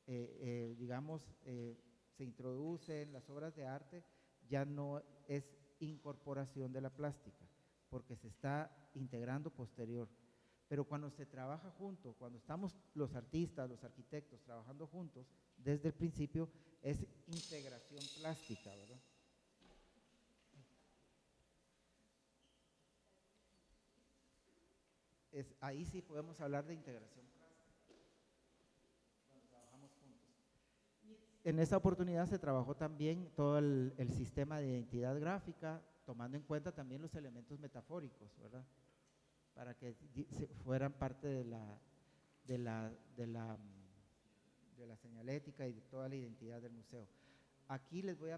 Speaker 2: se introduce en las obras de arte, ya no es incorporación de la plástica, porque se está integrando posterior. Pero cuando se trabaja junto, cuando estamos los artistas, los arquitectos trabajando juntos, desde el principio es integración plástica, ¿verdad? Ahí sí podemos hablar de integración plástica, cuando trabajamos juntos. En esa oportunidad se trabajó también todo el sistema de identidad gráfica, tomando en cuenta también los elementos metafóricos, ¿verdad? Para que fueran parte de la señalética y de toda la identidad del museo. Aquí les voy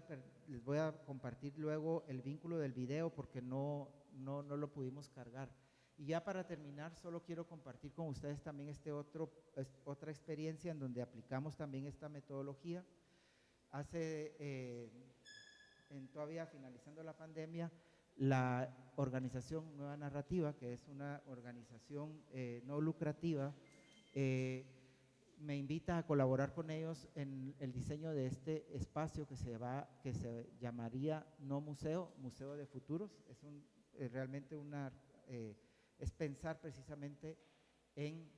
Speaker 2: a compartir luego el vínculo del video, porque no lo pudimos cargar. Y ya para terminar, solo quiero compartir con ustedes también otra experiencia en donde aplicamos también esta metodología. Todavía finalizando la pandemia, la organización Nueva Narrativa, que es una organización no lucrativa, me invita a colaborar con ellos en el diseño de este espacio que se llamaría no museo, museo de futuros. Realmente es pensar precisamente en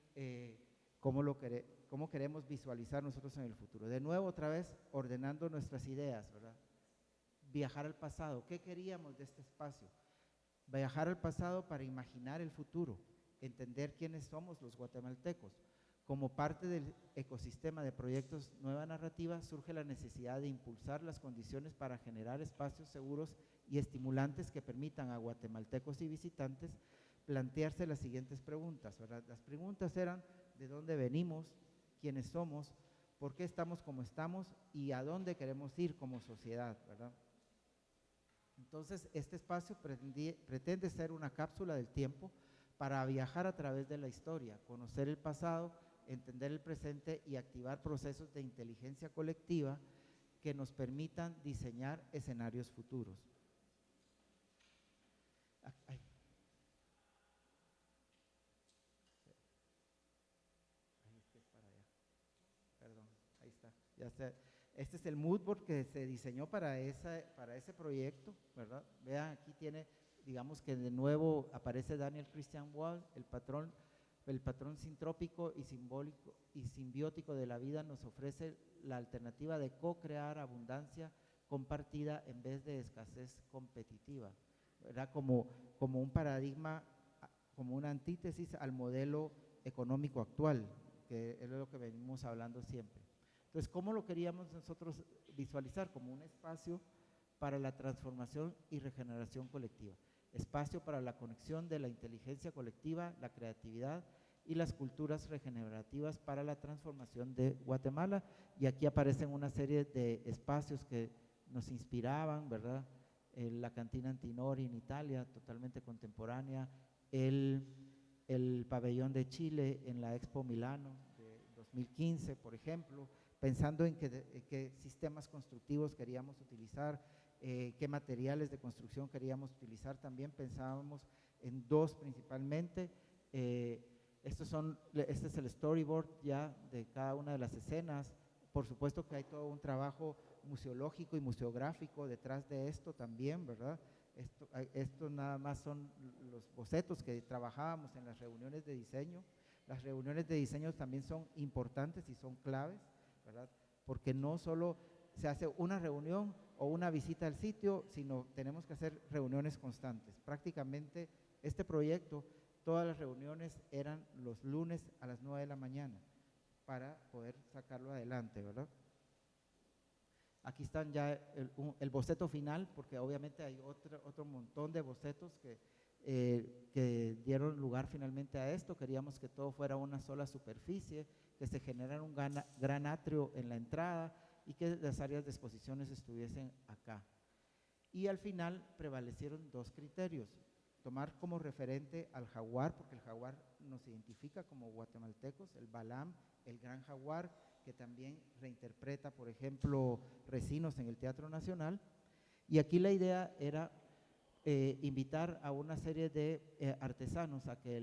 Speaker 2: cómo queremos visualizar nosotros en el futuro. De nuevo, otra vez, ordenando nuestras ideas, ¿verdad? Viajar al pasado. ¿Qué queríamos de este espacio? Viajar al pasado para imaginar el futuro, entender quiénes somos los guatemaltecos. Como parte del ecosistema de proyectos Nueva Narrativa, surge la necesidad de impulsar las condiciones para generar espacios seguros y estimulantes que permitan a guatemaltecos y visitantes plantearse las siguientes preguntas, ¿verdad? Las preguntas eran: ¿de dónde venimos? ¿Quiénes somos? ¿Por qué estamos como estamos? ¿Y a dónde queremos ir como sociedad, ¿verdad? Entonces, este espacio pretende ser una cápsula del tiempo para viajar a través de la historia, conocer el pasado, entender el presente y activar procesos de inteligencia colectiva que nos permitan diseñar escenarios futuros. Ay. Ahí es que es para allá. Perdón, ahí está. Ya está. Este es el mood board que se diseñó para ese proyecto, ¿verdad? Vean, aquí tiene, digamos que de nuevo aparece Daniel Christian Wall, el patrón sintrópico y simbólico y simbiótico de la vida nos ofrece la alternativa de co-crear abundancia compartida en vez de escasez competitiva. Era como un paradigma, como una antítesis al modelo económico actual, que es lo que venimos hablando siempre. Entonces, ¿cómo lo queríamos nosotros visualizar? Como un espacio para la transformación y regeneración colectiva, espacio para la conexión de la inteligencia colectiva, la creatividad y las culturas regenerativas para la transformación de Guatemala. Y aquí aparecen una serie de espacios que nos inspiraban, ¿verdad? La cantina Antinori en Italia, totalmente contemporánea, el pabellón de Chile en la Expo Milano de 2015, por ejemplo, pensando en qué sistemas constructivos queríamos utilizar, qué materiales de construcción queríamos utilizar. También pensábamos en dos principalmente. Este es el storyboard ya de cada una de las escenas. Por supuesto que hay todo un trabajo museológico y museográfico detrás de esto también, ¿verdad? Esto nada más son los bocetos que trabajábamos en las reuniones de diseño. Las reuniones de diseño también son importantes y son claves, ¿verdad? Porque no solo se hace una reunión o una visita al sitio, sino tenemos que hacer reuniones constantes. Prácticamente este proyecto, todas las reuniones eran los lunes a las 9 de la mañana para poder sacarlo adelante, ¿verdad? Aquí están ya el boceto final, porque obviamente hay otro montón de bocetos que dieron lugar finalmente a esto. Queríamos que todo fuera una sola superficie, que se generara un gran atrio en la entrada y que las áreas de exposiciones estuviesen acá. Y al final prevalecieron dos criterios: tomar como referente al jaguar, porque el jaguar nos identifica como guatemaltecos, el Balam, el gran jaguar, que también reinterpreta, por ejemplo, Resinos en el Teatro Nacional. Y aquí la idea era invitar a una serie de artesanos a que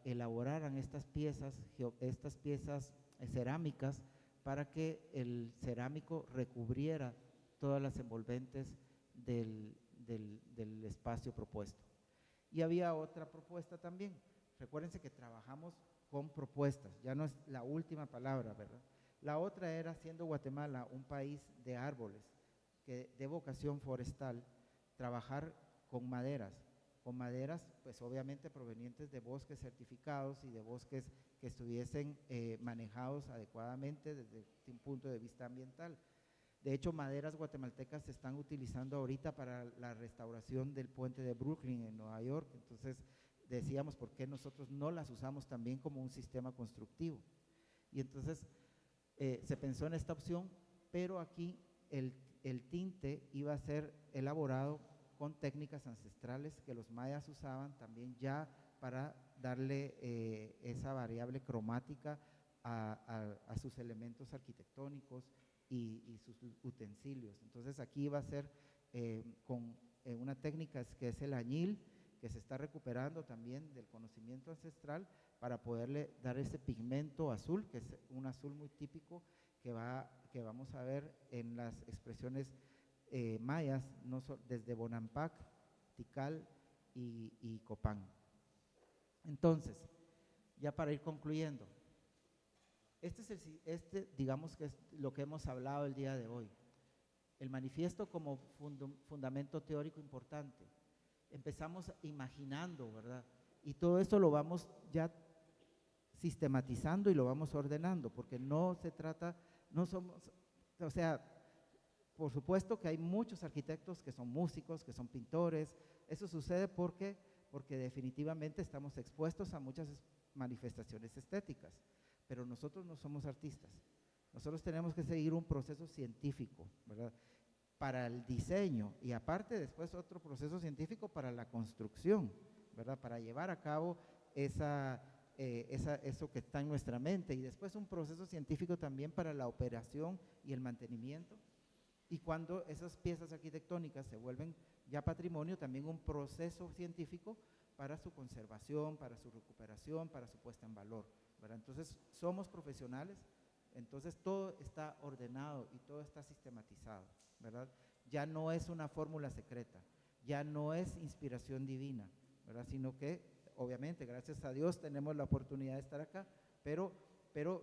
Speaker 2: elaboraran estas piezas cerámicas para que el cerámico recubriera todas las envolventes del espacio propuesto. Y había otra propuesta también. Recuérdense que trabajamos con propuestas, ya no es la última palabra, ¿verdad? La otra era, siendo Guatemala un país de árboles, de vocación forestal, trabajar con maderas pues obviamente provenientes de bosques certificados y de bosques que estuviesen manejados adecuadamente desde un punto de vista ambiental. De hecho, maderas guatemaltecas se están utilizando ahorita para la restauración del puente de Brooklyn en Nueva York. Entonces decíamos, ¿por qué nosotros no las usamos también como un sistema constructivo? Y entonces se pensó en esta opción, pero aquí el tinte iba a ser elaborado con técnicas ancestrales que los mayas usaban también ya para darle esa variable cromática a sus elementos arquitectónicos y sus utensilios. Entonces aquí iba a ser con una técnica que es el añil, que se está recuperando también del conocimiento ancestral para poderle dar ese pigmento azul, que es un azul muy típico que vamos a ver en las expresiones mayas, desde Bonampak, Tikal y Copán. Entonces, ya para ir concluyendo, digamos que es lo que hemos hablado el día de hoy. El manifiesto como fundamento teórico importante. Empezamos imaginando, ¿verdad? Y todo esto lo vamos ya sistematizando y lo vamos ordenando, porque no se trata, no somos, o sea, por supuesto que hay muchos arquitectos que son músicos, que son pintores. Eso sucede porque definitivamente estamos expuestos a muchas manifestaciones estéticas, pero nosotros no somos artistas. Nosotros tenemos que seguir un proceso científico, ¿verdad?, para el diseño, y aparte después otro proceso científico para la construcción, ¿verdad?, para llevar a cabo eso que está en nuestra mente, y después un proceso científico también para la operación y el mantenimiento. Y cuando esas piezas arquitectónicas se vuelven ya patrimonio, también un proceso científico para su conservación, para su recuperación, para su puesta en valor, ¿verdad? Entonces, somos profesionales, entonces todo está ordenado y todo está sistematizado, ¿verdad? Ya no es una fórmula secreta, ya no es inspiración divina, ¿verdad? Sino que, obviamente, gracias a Dios tenemos la oportunidad de estar acá, pero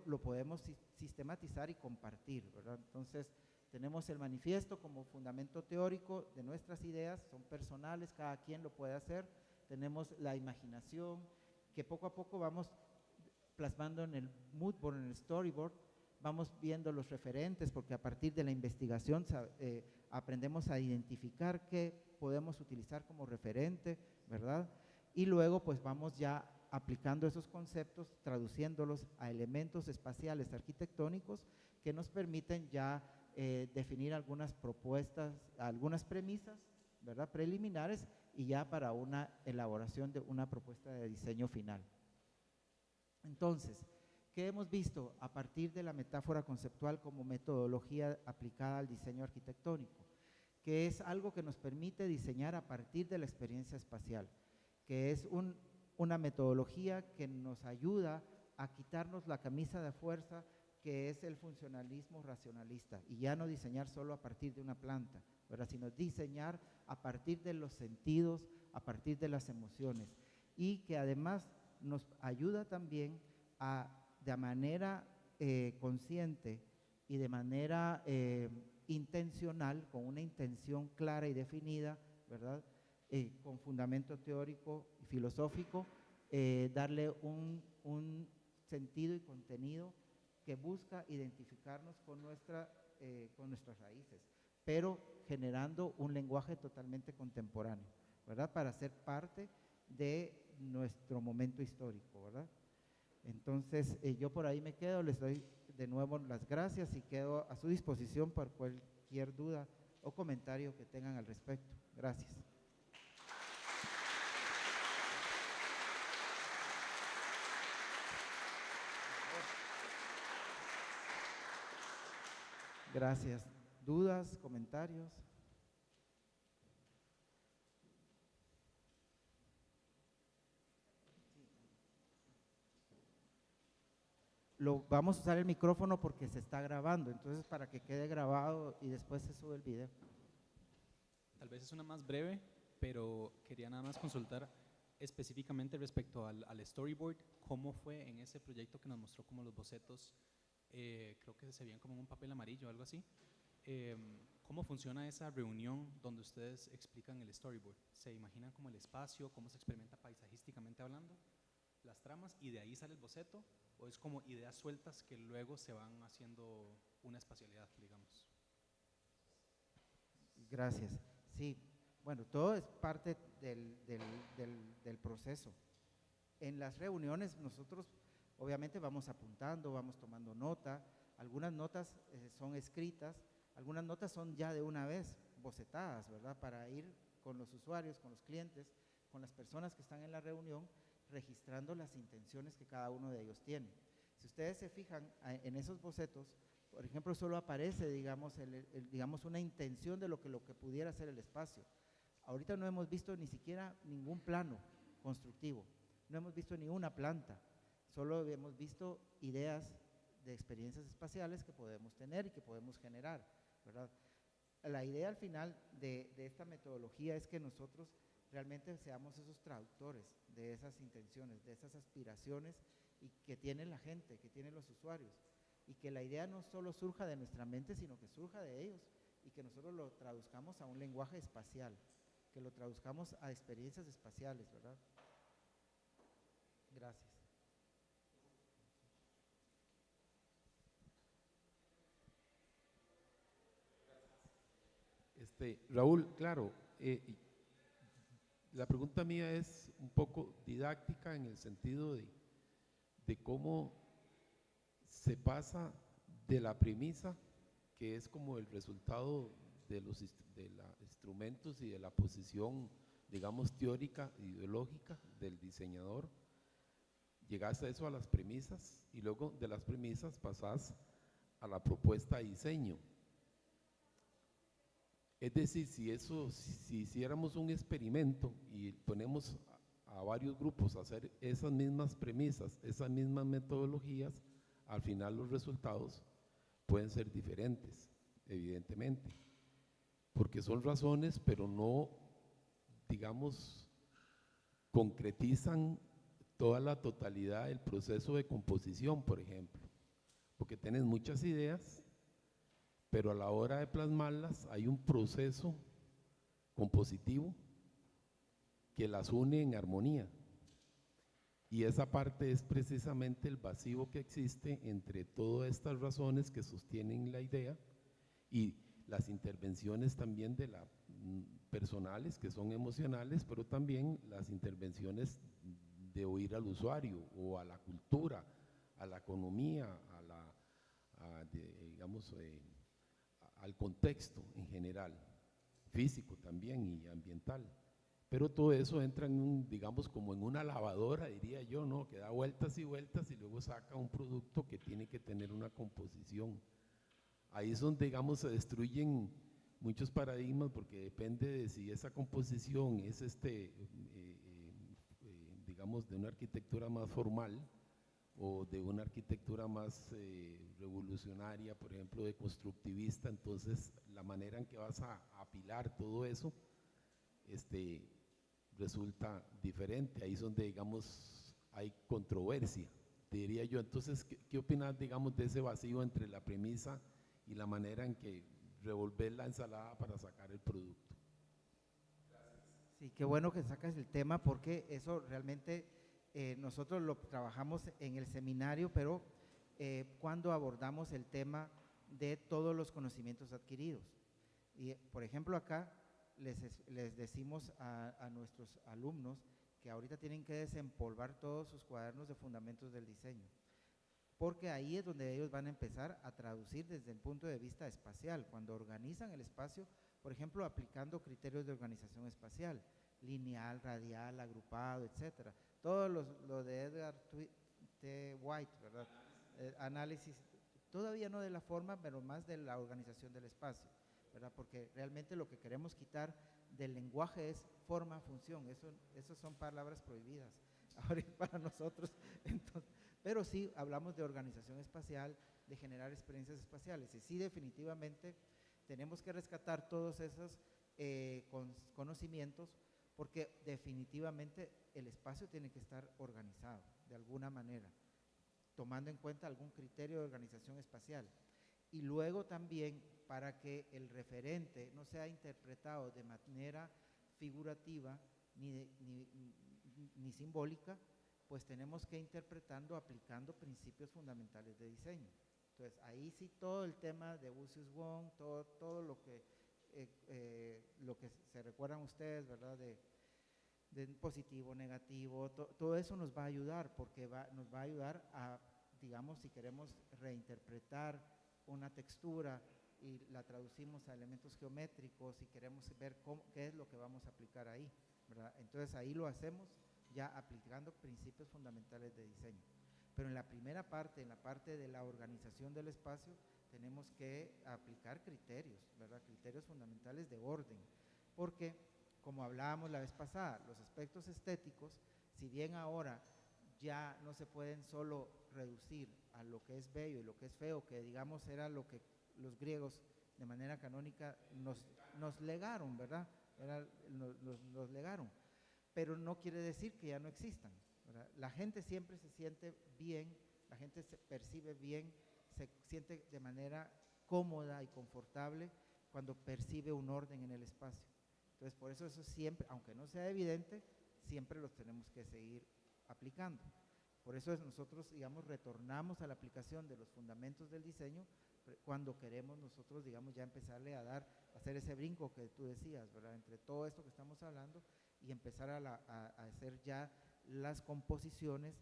Speaker 2: lo podemos sistematizar y compartir, ¿verdad? Entonces, tenemos el manifiesto como fundamento teórico de nuestras ideas, son personales, cada quien lo puede hacer. Tenemos la imaginación, que poco a poco vamos plasmando en el mood board, en el storyboard, vamos viendo los referentes, porque a partir de la investigación aprendemos a identificar qué podemos utilizar como referente, ¿verdad? Y luego pues vamos ya aplicando esos conceptos, traduciéndolos a elementos espaciales arquitectónicos que nos permiten ya definir algunas propuestas, algunas premisas, ¿verdad?, preliminares, y ya para una elaboración de una propuesta de diseño final. Entonces, ¿qué hemos visto a partir de la metáfora conceptual como metodología aplicada al diseño arquitectónico? Que es algo que nos permite diseñar a partir de la experiencia espacial, que es una metodología que nos ayuda a quitarnos la camisa de fuerza que es el funcionalismo racionalista, y ya no diseñar solo a partir de una planta, ¿verdad?, sino diseñar a partir de los sentidos, a partir de las emociones, y que además nos ayuda también de manera consciente y de manera intencional, con una intención clara y definida, ¿verdad?, con fundamento teórico y filosófico, darle un sentido y contenido que busca identificarnos con nuestras raíces, pero generando un lenguaje totalmente contemporáneo, ¿verdad?, para ser parte de nuestro momento histórico, ¿verdad? Entonces, yo por ahí me quedo, les doy de nuevo las gracias y quedo a su disposición para cualquier duda o comentario que tengan al respecto. Gracias. Gracias. ¿Dudas, comentarios? Vamos a usar el micrófono porque se está grabando, entonces para que quede grabado y después se sube el video.
Speaker 3: Tal vez es una más breve, pero quería nada más consultar específicamente respecto al storyboard, cómo fue en ese proyecto que nos mostró como los bocetos, creo que se veían como en un papel amarillo o algo así. ¿Cómo funciona esa reunión donde ustedes explican el storyboard? ¿Se imaginan como el espacio, cómo se experimenta paisajísticamente hablando, las tramas, y de ahí sale el boceto? ¿O es como ideas sueltas que luego se van haciendo una espacialidad, digamos?
Speaker 2: Gracias. Sí, bueno, todo es parte del proceso. En las reuniones nosotros obviamente vamos apuntando, vamos tomando nota, algunas notas son escritas, algunas notas son ya de una vez bocetadas, ¿verdad?, para ir con los usuarios, con los clientes, con las personas que están en la reunión, registrando las intenciones que cada uno de ellos tiene. Si ustedes se fijan en esos bocetos, por ejemplo, solo aparece, digamos, digamos, una intención de lo que pudiera ser el espacio. Ahorita no hemos visto ni siquiera ningún plano constructivo, no hemos visto ni una planta, solo hemos visto ideas de experiencias espaciales que podemos tener y que podemos generar, ¿verdad? La idea al final de esta metodología es que nosotros realmente seamos esos traductores de esas intenciones, de esas aspiraciones y que tiene la gente, que tienen los usuarios, y que la idea no solo surja de nuestra mente, sino que surja de ellos, y que nosotros lo traduzcamos a un lenguaje espacial, que lo traduzcamos a experiencias espaciales, ¿verdad? Gracias.
Speaker 4: Raúl, claro, la pregunta mía es un poco didáctica en el sentido de cómo se pasa de la premisa, que es como el resultado de los instrumentos y de la posición, digamos, teórica, ideológica del diseñador, llegas a eso, a las premisas, y luego de las premisas pasás a la propuesta de diseño. Es decir, si hiciéramos un experimento y ponemos a varios grupos a hacer esas mismas premisas, esas mismas metodologías, al final los resultados pueden ser diferentes, evidentemente, porque son razones, pero no, digamos, concretizan toda la totalidad del proceso de composición, por ejemplo, porque tienes muchas ideas, pero a la hora de plasmarlas hay un proceso compositivo que las une en armonía. Y esa parte es precisamente el vacío que existe entre todas estas razones que sostienen la idea y las intervenciones también personales, que son emocionales, pero también las intervenciones de oír al usuario o a la cultura, a la economía, al contexto en general, físico también y ambiental. Pero todo eso entra digamos, como en una lavadora, diría yo, ¿no? Que da vueltas y vueltas y luego saca un producto que tiene que tener una composición. Ahí es donde, digamos, se destruyen muchos paradigmas, porque depende de si esa composición es digamos, de una arquitectura más formal o de una arquitectura más revolucionaria, por ejemplo, de constructivista. Entonces la manera en que vas a apilar todo eso resulta diferente. Ahí es donde, digamos, hay controversia, diría yo. Entonces, ¿qué opinas, digamos, de ese vacío entre la premisa y la manera en que revolver la ensalada para sacar el producto?
Speaker 2: Sí, qué bueno que sacas el tema, porque eso realmente nosotros lo trabajamos en el seminario, pero cuando abordamos el tema de todos los conocimientos adquiridos. Y, por ejemplo, acá les decimos a nuestros alumnos que ahorita tienen que desempolvar todos sus cuadernos de fundamentos del diseño, porque ahí es donde ellos van a empezar a traducir desde el punto de vista espacial, cuando organizan el espacio, por ejemplo, aplicando criterios de organización espacial, lineal, radial, agrupado, etcétera. Todo lo de Edgar T. White, ¿verdad? Análisis, todavía no de la forma, pero más de la organización del espacio, ¿verdad? Porque realmente lo que queremos quitar del lenguaje es forma, función. Eso son palabras prohibidas ahora para nosotros. Entonces, pero sí hablamos de organización espacial, de generar experiencias espaciales, y sí, definitivamente tenemos que rescatar todos esos conocimientos, porque definitivamente el espacio tiene que estar organizado de alguna manera, tomando en cuenta algún criterio de organización espacial. Y luego también, para que el referente no sea interpretado de manera figurativa ni simbólica, pues tenemos que interpretando, aplicando principios fundamentales de diseño. Entonces, ahí sí todo el tema de Lucius Wong, todo lo que se recuerdan ustedes, ¿verdad? De positivo, negativo, todo eso nos va a ayudar, porque nos va a ayudar a, digamos, si queremos reinterpretar una textura y la traducimos a elementos geométricos, y queremos ver qué es lo que vamos a aplicar ahí, ¿verdad? Entonces ahí lo hacemos ya aplicando principios fundamentales de diseño. Pero en la primera parte, en la parte de la organización del espacio, tenemos que aplicar criterios, ¿verdad? Criterios fundamentales de orden, porque como hablábamos la vez pasada, los aspectos estéticos, si bien ahora ya no se pueden solo reducir a lo que es bello y lo que es feo, que digamos era lo que los griegos de manera canónica nos legaron, ¿verdad? Nos legaron, pero no quiere decir que ya no existan, ¿verdad? La gente siempre se siente bien, la gente se percibe bien, se siente de manera cómoda y confortable cuando percibe un orden en el espacio. Entonces, por eso siempre, aunque no sea evidente, siempre los tenemos que seguir aplicando. Por eso nosotros, digamos, retornamos a la aplicación de los fundamentos del diseño cuando queremos nosotros, digamos, ya empezarle a hacer ese brinco que tú decías, ¿verdad? Entre todo esto que estamos hablando y empezar a hacer ya las composiciones,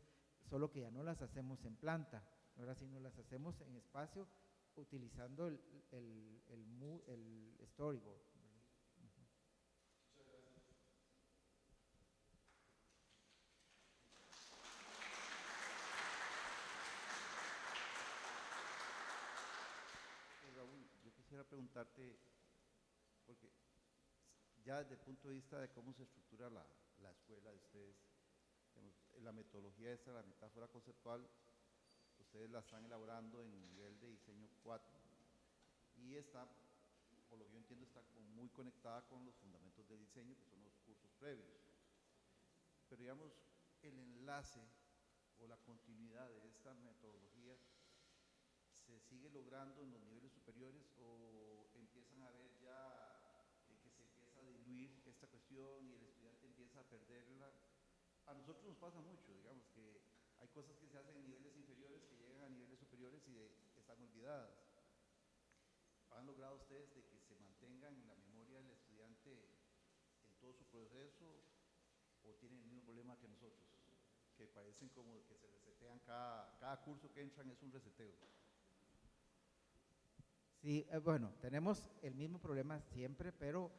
Speaker 2: solo que ya no las hacemos en planta, ahora sí no las hacemos en espacio utilizando el storyboard.
Speaker 5: quisiera preguntarte, porque ya desde el punto de vista de cómo se estructura la escuela de ustedes, digamos, la metodología esta, la metáfora conceptual, ustedes la están elaborando en nivel de diseño 4 y está, por lo que yo entiendo, está como muy conectada con los fundamentos del diseño, que son los cursos previos. Pero digamos, el enlace o la continuidad de esta metodología se sigue logrando en los niveles superiores o empiezan a ver ya que se empieza a diluir esta cuestión y el estudiante empieza a perderla. A nosotros nos pasa mucho, digamos que hay cosas que se hacen en niveles inferiores que llegan a niveles superiores y están olvidadas. ¿Han logrado ustedes de que se mantengan en la memoria del estudiante en todo su proceso o tienen el mismo problema que nosotros? Que parecen como que se resetean, cada curso que entran es un reseteo.
Speaker 2: Sí, bueno, tenemos el mismo problema siempre, pero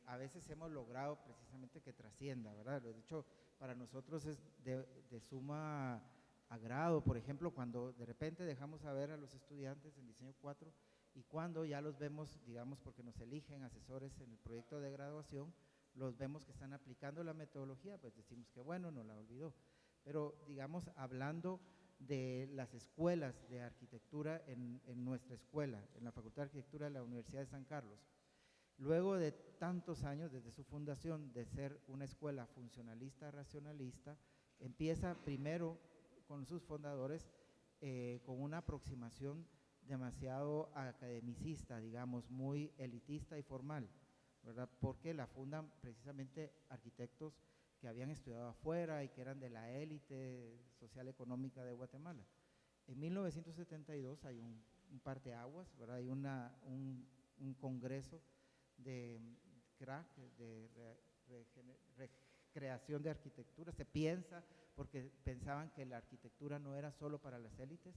Speaker 2: a veces hemos logrado precisamente que trascienda, ¿verdad? De hecho, para nosotros es de suma agrado, por ejemplo, cuando de repente dejamos a ver a los estudiantes en diseño 4 y cuando ya los vemos, digamos, porque nos eligen asesores en el proyecto de graduación, los vemos que están aplicando la metodología, pues decimos que bueno, no la olvidó. Pero, digamos, hablando de las escuelas de arquitectura en nuestra escuela, en la Facultad de Arquitectura de la Universidad de San Carlos, luego de tantos años, desde su fundación, de ser una escuela funcionalista, racionalista, empieza primero con sus fundadores con una aproximación demasiado academicista, digamos, muy elitista y formal, ¿verdad? Porque la fundan precisamente arquitectos que habían estudiado afuera y que eran de la élite social económica de Guatemala. En 1972 hay un parteaguas, ¿verdad? Hay un congreso de CRAC, de recreación de arquitectura. Se piensa, porque pensaban que la arquitectura no era solo para las élites,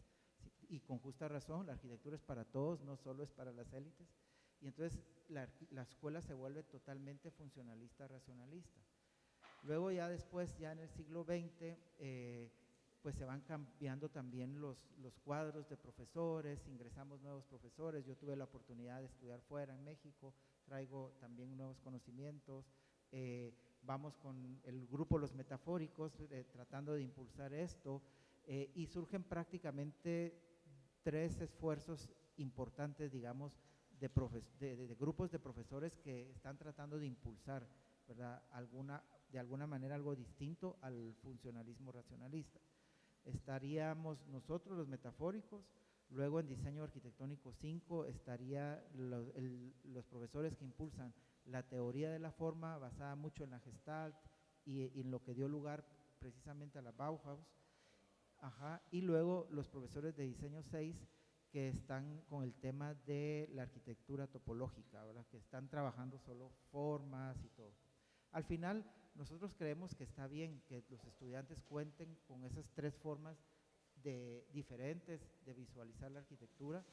Speaker 2: y con justa razón, la arquitectura es para todos, no solo es para las élites. Y entonces la escuela se vuelve totalmente funcionalista, racionalista. Luego ya después, ya en el siglo XX, pues se van cambiando también los cuadros de profesores, ingresamos nuevos profesores, yo tuve la oportunidad de estudiar fuera en México, traigo también nuevos conocimientos, vamos con el grupo Los Metafóricos tratando de impulsar esto y surgen prácticamente 3 esfuerzos importantes, digamos, de grupos de profesores que están tratando de impulsar, ¿verdad? De alguna manera algo distinto al funcionalismo racionalista. Estaríamos nosotros los metafóricos, luego en diseño arquitectónico 5 estarían los profesores que impulsan la teoría de la forma basada mucho en la Gestalt y en lo que dio lugar precisamente a la Bauhaus, y luego los profesores de diseño 6 que están con el tema de la arquitectura topológica, ¿verdad? Que están trabajando solo formas y todo. Al final, nosotros creemos que está bien que los estudiantes cuenten con esas 3 formas diferentes de visualizar la arquitectura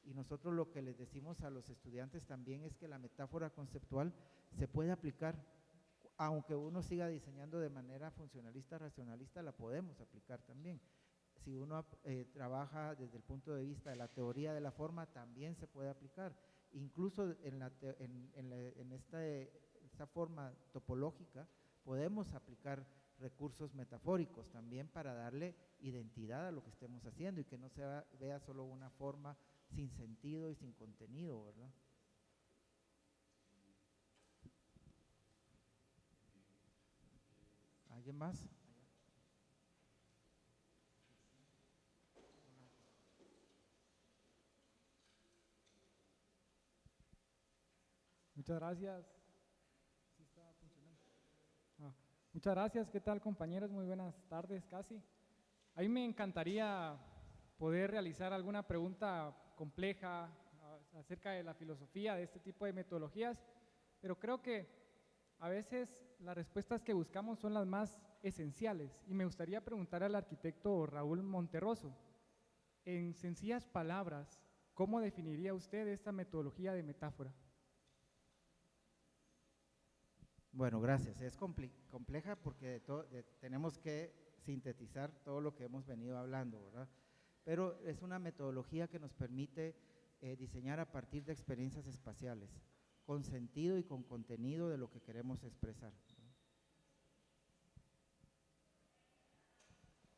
Speaker 2: y nosotros lo que les decimos a los estudiantes también es que la metáfora conceptual se puede aplicar, aunque uno siga diseñando de manera funcionalista, racionalista, la podemos aplicar también. Si uno trabaja desde el punto de vista de la teoría de la forma, también se puede aplicar. Incluso en esta forma topológica podemos aplicar recursos metafóricos también para darle identidad a lo que estemos haciendo y que no se vea solo una forma sin sentido y sin contenido, ¿verdad? ¿Alguien más?
Speaker 6: Muchas gracias. ¿Sí está funcionando? Muchas gracias. ¿Qué tal, compañeros? Muy buenas tardes, casi. A mí me encantaría poder realizar alguna pregunta compleja acerca de la filosofía de este tipo de metodologías, pero creo que a veces las respuestas que buscamos son las más esenciales y me gustaría preguntar al arquitecto Raúl Monterroso, en sencillas palabras, ¿cómo definiría usted esta metodología de metáfora?
Speaker 2: Bueno, gracias. Es compleja porque tenemos que sintetizar todo lo que hemos venido hablando, ¿verdad? Pero es una metodología que nos permite diseñar a partir de experiencias espaciales, con sentido y con contenido de lo que queremos expresar.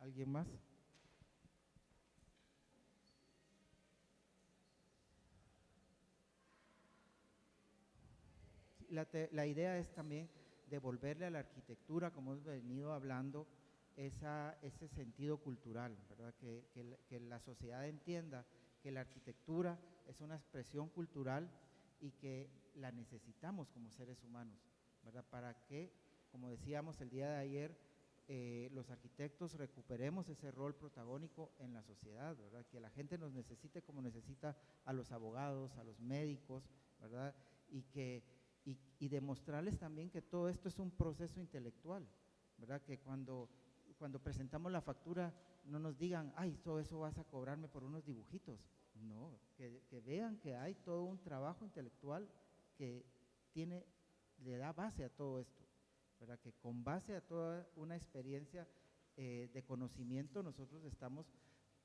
Speaker 2: ¿Alguien más? La idea es también devolverle a la arquitectura, como hemos venido hablando, ese sentido cultural, ¿verdad? Que la sociedad entienda que la arquitectura es una expresión cultural y que la necesitamos como seres humanos, ¿verdad? Para que, como decíamos el día de ayer, los arquitectos recuperemos ese rol protagónico en la sociedad, ¿verdad? Que la gente nos necesite como necesita a los abogados, a los médicos, ¿verdad? Y demostrarles también que todo esto es un proceso intelectual, ¿verdad? Que cuando presentamos la factura no nos digan, ay, todo eso vas a cobrarme por unos dibujitos. No, que vean que hay todo un trabajo intelectual que le da base a todo esto, ¿verdad? Que con base a toda una experiencia de conocimiento nosotros estamos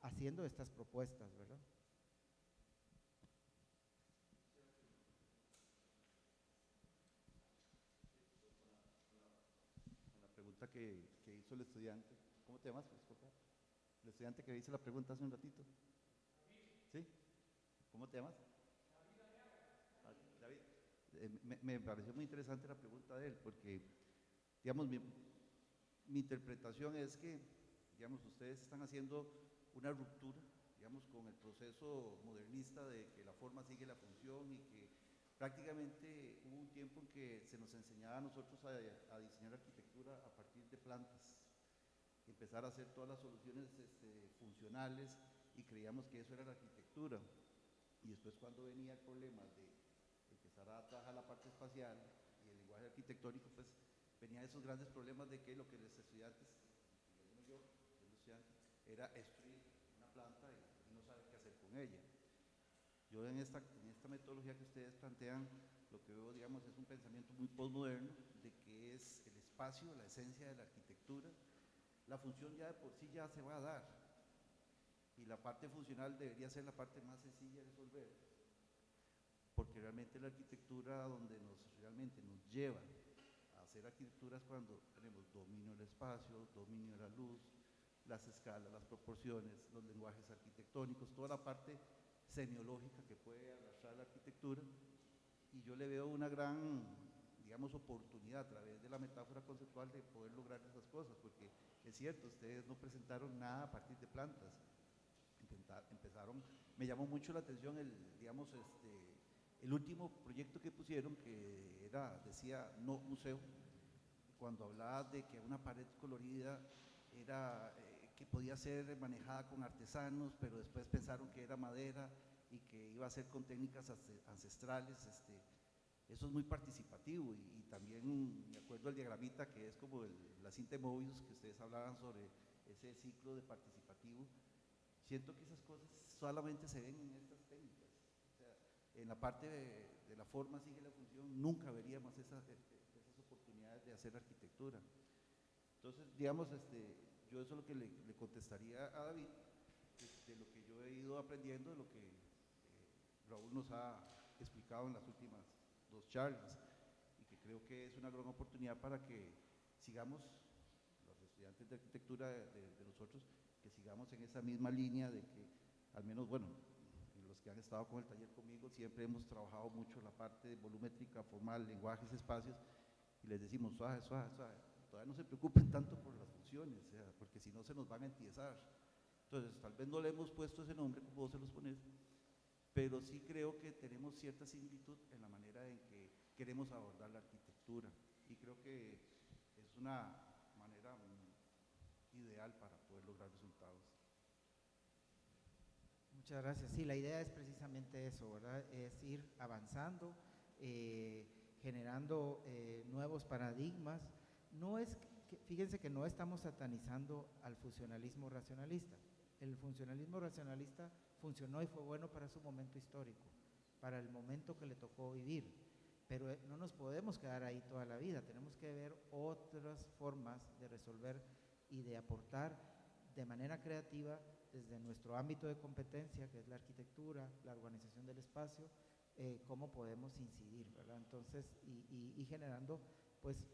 Speaker 2: haciendo estas propuestas, ¿verdad?
Speaker 5: La pregunta que hizo el estudiante, ¿cómo te llamas? Disculpa. El estudiante que hizo la pregunta hace un ratito. ¿Sí? ¿Cómo te llamas? Ah, David. Me pareció muy interesante la pregunta de él, porque, digamos, mi interpretación es que, digamos, ustedes están haciendo una ruptura, digamos, con el proceso modernista de que la forma sigue la función y que prácticamente hubo un tiempo en que se nos enseñaba a nosotros a diseñar arquitectura a partir de plantas, empezar a hacer todas las soluciones funcionales y creíamos que eso era la arquitectura. Y después cuando venía el problema de empezar a trabajar la parte espacial y el lenguaje arquitectónico, pues venían esos grandes problemas de que lo que los estudiantes, yo, siendo estudiante, era destruir una planta y no saber qué hacer con ella. Yo en esta metodología que ustedes plantean, lo que veo, digamos, es un pensamiento muy postmoderno de que es el espacio, la esencia de la arquitectura. La función ya de por sí ya se va a dar y la parte funcional debería ser la parte más sencilla de resolver, porque realmente la arquitectura donde realmente nos lleva a hacer arquitecturas cuando tenemos dominio del espacio, dominio de la luz, las escalas, las proporciones, los lenguajes arquitectónicos, toda la parte semiológica que puede arrastrar la arquitectura. Y yo le veo una gran, digamos, oportunidad a través de la metáfora conceptual de poder lograr esas cosas, porque es cierto, ustedes no presentaron nada a partir de plantas, empezaron, me llamó mucho la atención el último proyecto que pusieron, que decía no museo, cuando hablaba de que una pared colorida era que podía ser manejada con artesanos, pero después pensaron que era madera y que iba a ser con técnicas ancestrales. Eso es muy participativo y también me acuerdo el diagramita que es como la cinta de Mobius que ustedes hablaban sobre ese ciclo de participativo. Siento que esas cosas solamente se ven en estas técnicas, o sea, en la parte de la forma sigue la función, nunca veríamos esas oportunidades de hacer arquitectura. Entonces, digamos, yo eso es lo que le contestaría a David, de lo que yo he ido aprendiendo, de lo que Raúl nos ha explicado en las últimas 2 charlas, y que creo que es una gran oportunidad para que sigamos, los estudiantes de arquitectura de nosotros, que sigamos en esa misma línea de que, al menos, bueno, los que han estado con el taller conmigo, siempre hemos trabajado mucho la parte volumétrica, formal, lenguajes, espacios, y les decimos suave, suave, suave, todavía no se preocupen tanto por las funciones, o sea, porque si no se nos van a entiesar. Entonces, tal vez no le hemos puesto ese nombre como vos se los pones, pero sí creo que tenemos cierta similitud en la manera en que queremos abordar la arquitectura, y creo que es una manera ideal para poder lograr resultados.
Speaker 2: Muchas gracias. Sí, la idea es precisamente eso, ¿verdad? Es ir avanzando, generando nuevos paradigmas. No es fíjense que no estamos satanizando al funcionalismo racionalista. El funcionalismo racionalista funcionó y fue bueno para su momento histórico, para el momento que le tocó vivir, pero no nos podemos quedar ahí toda la vida, tenemos que ver otras formas de resolver y de aportar de manera creativa desde nuestro ámbito de competencia, que es la arquitectura, la organización del espacio, cómo podemos incidir, ¿verdad? Entonces, y generando pues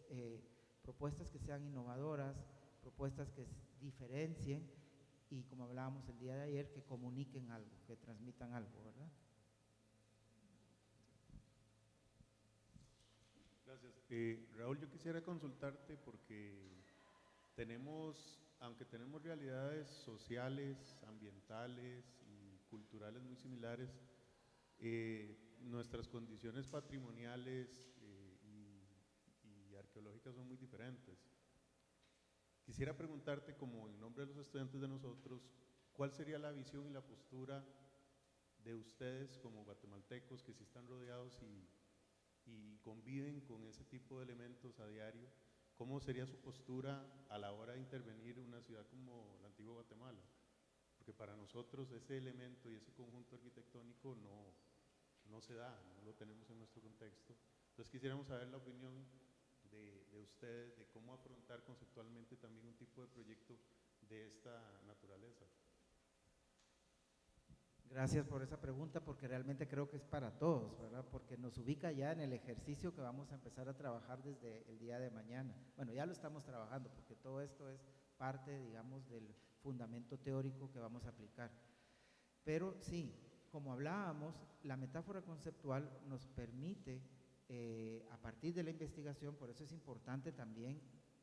Speaker 2: propuestas que sean innovadoras, propuestas que diferencien y, como hablábamos el día de ayer, que comuniquen algo, que transmitan algo, ¿verdad?
Speaker 7: Gracias. Raúl, yo quisiera consultarte porque aunque tenemos realidades sociales, ambientales y culturales muy similares, nuestras condiciones patrimoniales y arqueológicas son muy diferentes. Quisiera preguntarte, como en nombre de los estudiantes de nosotros, ¿cuál sería la visión y la postura de ustedes como guatemaltecos que sí están rodeados y conviven con ese tipo de elementos a diario? ¿Cómo sería su postura a la hora de intervenir en una ciudad como la antigua Guatemala? Porque para nosotros ese elemento y ese conjunto arquitectónico no se da, no lo tenemos en nuestro contexto. Entonces quisiéramos saber la opinión de ustedes de cómo afrontar conceptualmente también un tipo de proyecto de esta naturaleza.
Speaker 2: Gracias por esa pregunta, porque realmente creo que es para todos, ¿verdad? Porque nos ubica ya en el ejercicio que vamos a empezar a trabajar desde el día de mañana. Bueno, ya lo estamos trabajando, porque todo esto es parte, digamos, del fundamento teórico que vamos a aplicar. Pero sí, como hablábamos, la metáfora conceptual nos permite, a partir de la investigación, por eso es importante también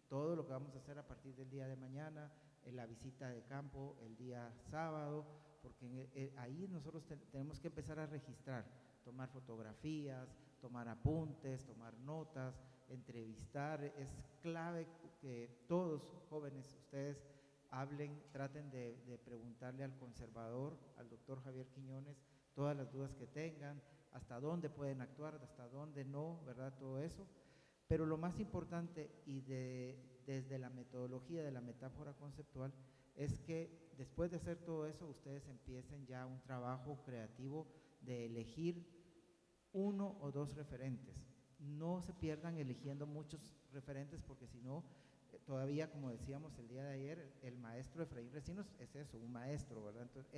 Speaker 2: todo lo que vamos a hacer a partir del día de mañana, en la visita de campo el día sábado, porque ahí nosotros tenemos que empezar a registrar, tomar fotografías, tomar apuntes, tomar notas, entrevistar. Es clave que todos, jóvenes, ustedes hablen, traten de preguntarle al conservador, al doctor Javier Quiñones, todas las dudas que tengan, hasta dónde pueden actuar, hasta dónde no, ¿verdad? Todo eso. Pero lo más importante, y desde la metodología de la metáfora conceptual, es que después de hacer todo eso, ustedes empiecen ya un trabajo creativo de elegir uno o dos referentes. No se pierdan eligiendo muchos referentes, porque si no, todavía, como decíamos el día de ayer, el maestro Efraín Recinos es eso, un maestro, ¿verdad? Entonces,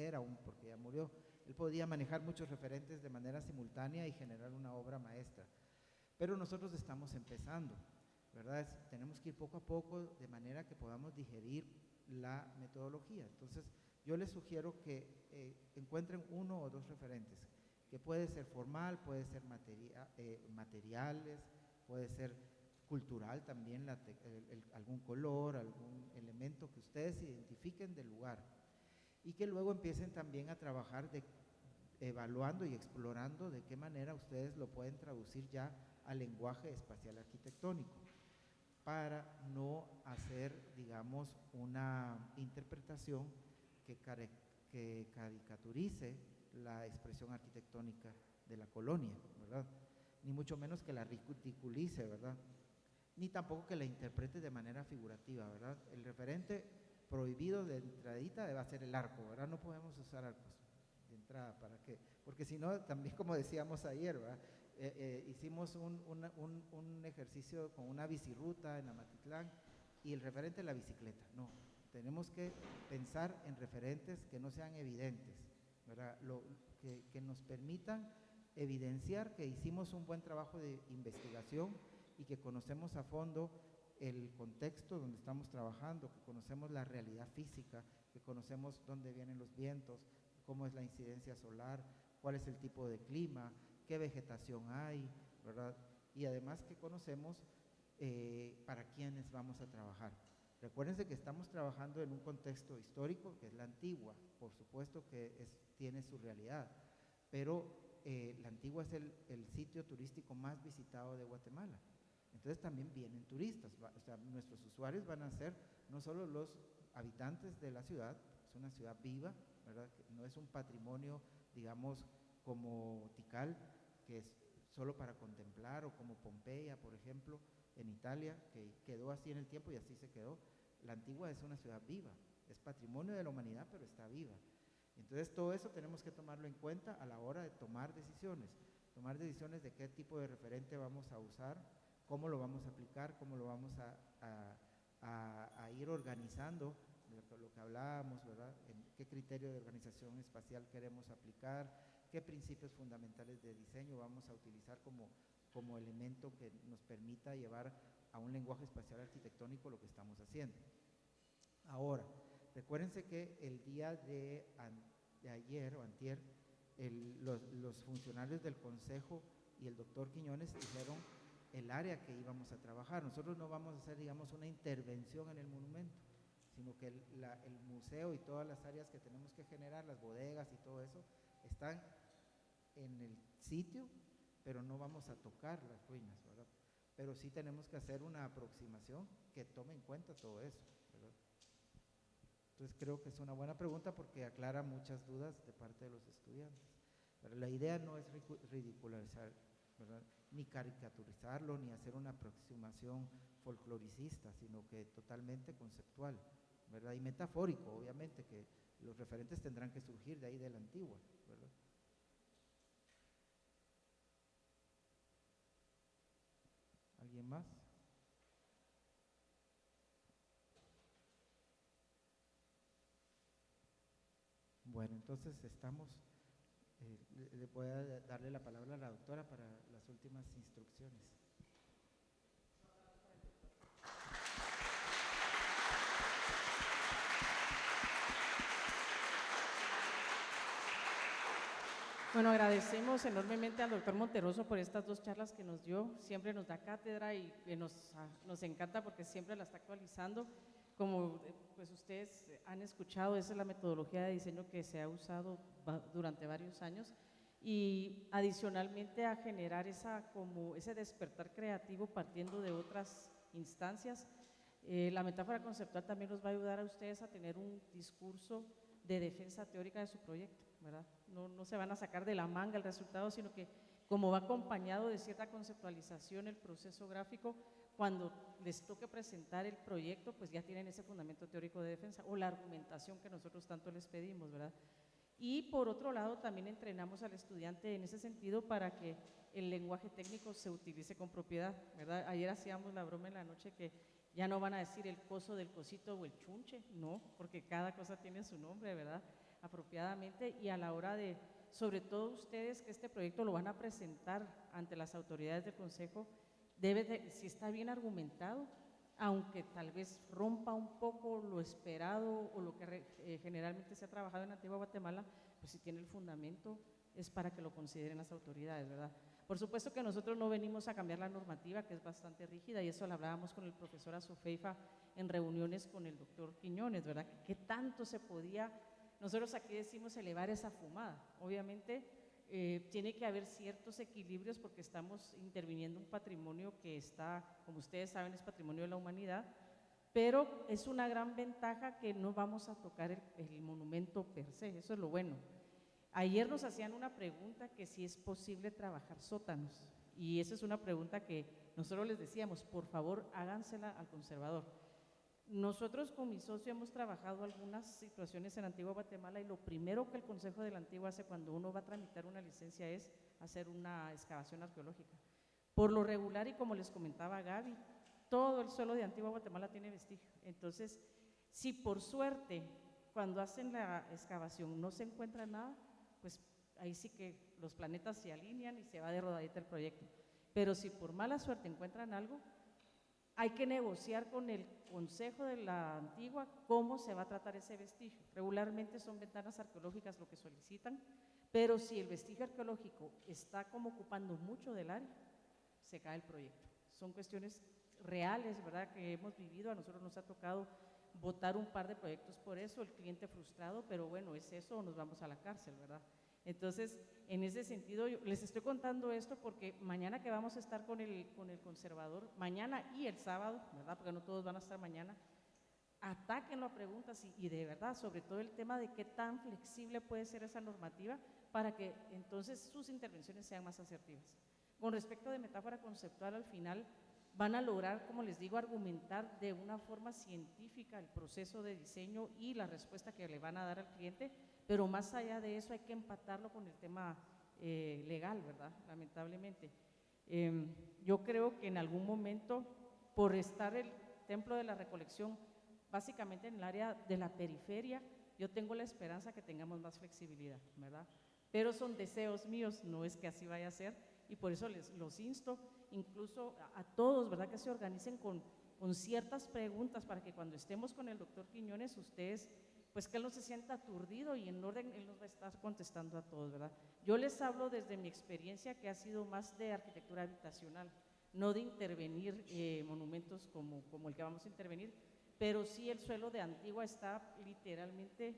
Speaker 2: porque ya murió. Él podía manejar muchos referentes de manera simultánea y generar una obra maestra. Pero nosotros estamos empezando, ¿verdad? Tenemos que ir poco a poco de manera que podamos digerir la metodología. Entonces, yo les sugiero que encuentren uno o dos referentes, que puede ser formal, puede ser materiales, puede ser cultural también, algún color, algún elemento que ustedes identifiquen del lugar, y que luego empiecen también a trabajar evaluando y explorando de qué manera ustedes lo pueden traducir ya al lenguaje espacial arquitectónico, para no hacer, digamos, una interpretación que caricaturice la expresión arquitectónica de la colonia, ¿verdad? Ni mucho menos que la ridiculice, ¿verdad? Ni tampoco que la interprete de manera figurativa, ¿verdad? El referente prohibido de entradita va a ser el arco, ¿verdad? No podemos usar arcos de entrada, ¿para qué? Porque si no, también, como decíamos ayer, ¿verdad? Hicimos un ejercicio con una bicirruta en Amatitlán y el referente es la bicicleta. No, tenemos que pensar en referentes que no sean evidentes, ¿verdad? Que nos permitan evidenciar que hicimos un buen trabajo de investigación y que conocemos a fondo el contexto donde estamos trabajando, que conocemos la realidad física, que conocemos dónde vienen los vientos, cómo es la incidencia solar, cuál es el tipo de clima, qué vegetación hay, ¿verdad? Y además que conocemos para quiénes vamos a trabajar. Recuérdense que estamos trabajando en un contexto histórico que es la Antigua, por supuesto que tiene su realidad, pero la Antigua es el sitio turístico más visitado de Guatemala. Entonces también vienen turistas, o sea, nuestros usuarios van a ser no solo los habitantes de la ciudad, es una ciudad viva, ¿verdad? Que no es un patrimonio, digamos, como Tikal, que es solo para contemplar, o como Pompeya, por ejemplo, en Italia, que quedó así en el tiempo y así se quedó. La Antigua es una ciudad viva, es patrimonio de la humanidad, pero está viva. Entonces todo eso tenemos que tomarlo en cuenta a la hora de tomar decisiones de qué tipo de referente vamos a usar, cómo lo vamos a aplicar, cómo lo vamos a ir organizando lo que hablábamos, ¿verdad? En qué criterio de organización espacial queremos aplicar, qué principios fundamentales de diseño vamos a utilizar como elemento que nos permita llevar a un lenguaje espacial arquitectónico lo que estamos haciendo. Ahora, recuérdense que el día de ayer o antier, los funcionarios del Consejo y el doctor Quiñones dijeron el área que íbamos a trabajar. Nosotros no vamos a hacer, digamos, una intervención en el monumento, sino que el museo y todas las áreas que tenemos que generar, las bodegas y todo eso, están en el sitio, pero no vamos a tocar las ruinas, ¿verdad? Pero sí tenemos que hacer una aproximación que tome en cuenta todo eso, ¿verdad? Entonces creo que es una buena pregunta porque aclara muchas dudas de parte de los estudiantes. Pero la idea no es ridicularizar, ¿verdad? Ni caricaturizarlo, ni hacer una aproximación folcloricista, sino que totalmente conceptual, ¿verdad? Y metafórico, obviamente, que los referentes tendrán que surgir de ahí de la antigua, ¿verdad? ¿Alguien más? Bueno, entonces estamos, le voy a darle la palabra a la doctora para las últimas instrucciones.
Speaker 1: Bueno, agradecemos enormemente al doctor Monterroso por estas 2 charlas que nos dio. Siempre nos da cátedra y que nos encanta porque siempre la está actualizando. Como pues ustedes han escuchado, esa es la metodología de diseño que se ha usado durante varios años, y adicionalmente a generar ese despertar creativo partiendo de otras instancias. La metáfora conceptual también nos va a ayudar a ustedes a tener un discurso de defensa teórica de su proyecto, ¿verdad? No se van a sacar de la manga el resultado, sino que como va acompañado de cierta conceptualización el proceso gráfico, cuando les toque presentar el proyecto, pues ya tienen ese fundamento teórico de defensa o la argumentación que nosotros tanto les pedimos, ¿verdad? Y por otro lado, también entrenamos al estudiante en ese sentido para que el lenguaje técnico se utilice con propiedad, ¿verdad? Ayer hacíamos la broma en la noche que ya no van a decir el coso del cosito o el chunche, no, porque cada cosa tiene su nombre, ¿verdad? Apropiadamente, y a la hora de, sobre todo ustedes que este proyecto lo van a presentar ante las autoridades del Consejo, si está bien argumentado, aunque tal vez rompa un poco lo esperado o lo que generalmente se ha trabajado en Antigua Guatemala, pues si tiene el fundamento es para que lo consideren las autoridades, ¿verdad? Por supuesto que nosotros no venimos a cambiar la normativa, que es bastante rígida, y eso lo hablábamos con el profesor Azufeifa en reuniones con el doctor Quiñones, ¿verdad? ¿Qué tanto se podía? Nosotros aquí decimos elevar esa fumada. Obviamente tiene que haber ciertos equilibrios porque estamos interviniendo un patrimonio que está, como ustedes saben, es patrimonio de la humanidad, pero es una gran ventaja que no vamos a tocar el monumento per se, eso es lo bueno. Ayer nos hacían una pregunta que si es posible trabajar sótanos, y esa es una pregunta que nosotros les decíamos, por favor hágansela al conservador. Nosotros con mi socio hemos trabajado algunas situaciones en Antigua Guatemala, y lo primero que el Consejo de la Antigua hace cuando uno va a tramitar una licencia es hacer una excavación arqueológica. Por lo regular, y como les comentaba Gaby, todo el suelo de Antigua Guatemala tiene vestigio. Entonces, si por suerte cuando hacen la excavación no se encuentra nada, pues ahí sí que los planetas se alinean y se va de rodadita el proyecto. Pero si por mala suerte encuentran algo, hay que negociar con el Consejo de la Antigua cómo se va a tratar ese vestigio. Regularmente son ventanas arqueológicas lo que solicitan, pero si el vestigio arqueológico está como ocupando mucho del área, se cae el proyecto. Son cuestiones reales, ¿verdad?, que hemos vivido. A nosotros nos ha tocado votar un par de proyectos por eso, el cliente frustrado, pero bueno, es eso o nos vamos a la cárcel, ¿verdad? Entonces, en ese sentido, yo les estoy contando esto porque mañana que vamos a estar con el conservador, mañana y el sábado, ¿verdad?, porque no todos van a estar mañana, atáquenlo a preguntas y de verdad, sobre todo el tema de qué tan flexible puede ser esa normativa para que entonces sus intervenciones sean más asertivas. Con respecto de metáfora conceptual, al final van a lograr, como les digo, argumentar de una forma científica el proceso de diseño y la respuesta que le van a dar al cliente, pero más allá de eso hay que empatarlo con el tema legal, ¿verdad?, lamentablemente. Yo creo que en algún momento, por estar el Templo de la Recolección básicamente en el área de la periferia, yo tengo la esperanza que tengamos más flexibilidad, ¿verdad? Pero son deseos míos, no es que así vaya a ser, y por eso los insto, incluso a todos, ¿verdad?, que se organicen con ciertas preguntas para que cuando estemos con el doctor Quiñones, ustedes, pues que él no se sienta aturdido y en orden él nos va a estar contestando a todos, ¿verdad? Yo les hablo desde mi experiencia que ha sido más de arquitectura habitacional, no de intervenir monumentos como el que vamos a intervenir, pero sí el suelo de Antigua está literalmente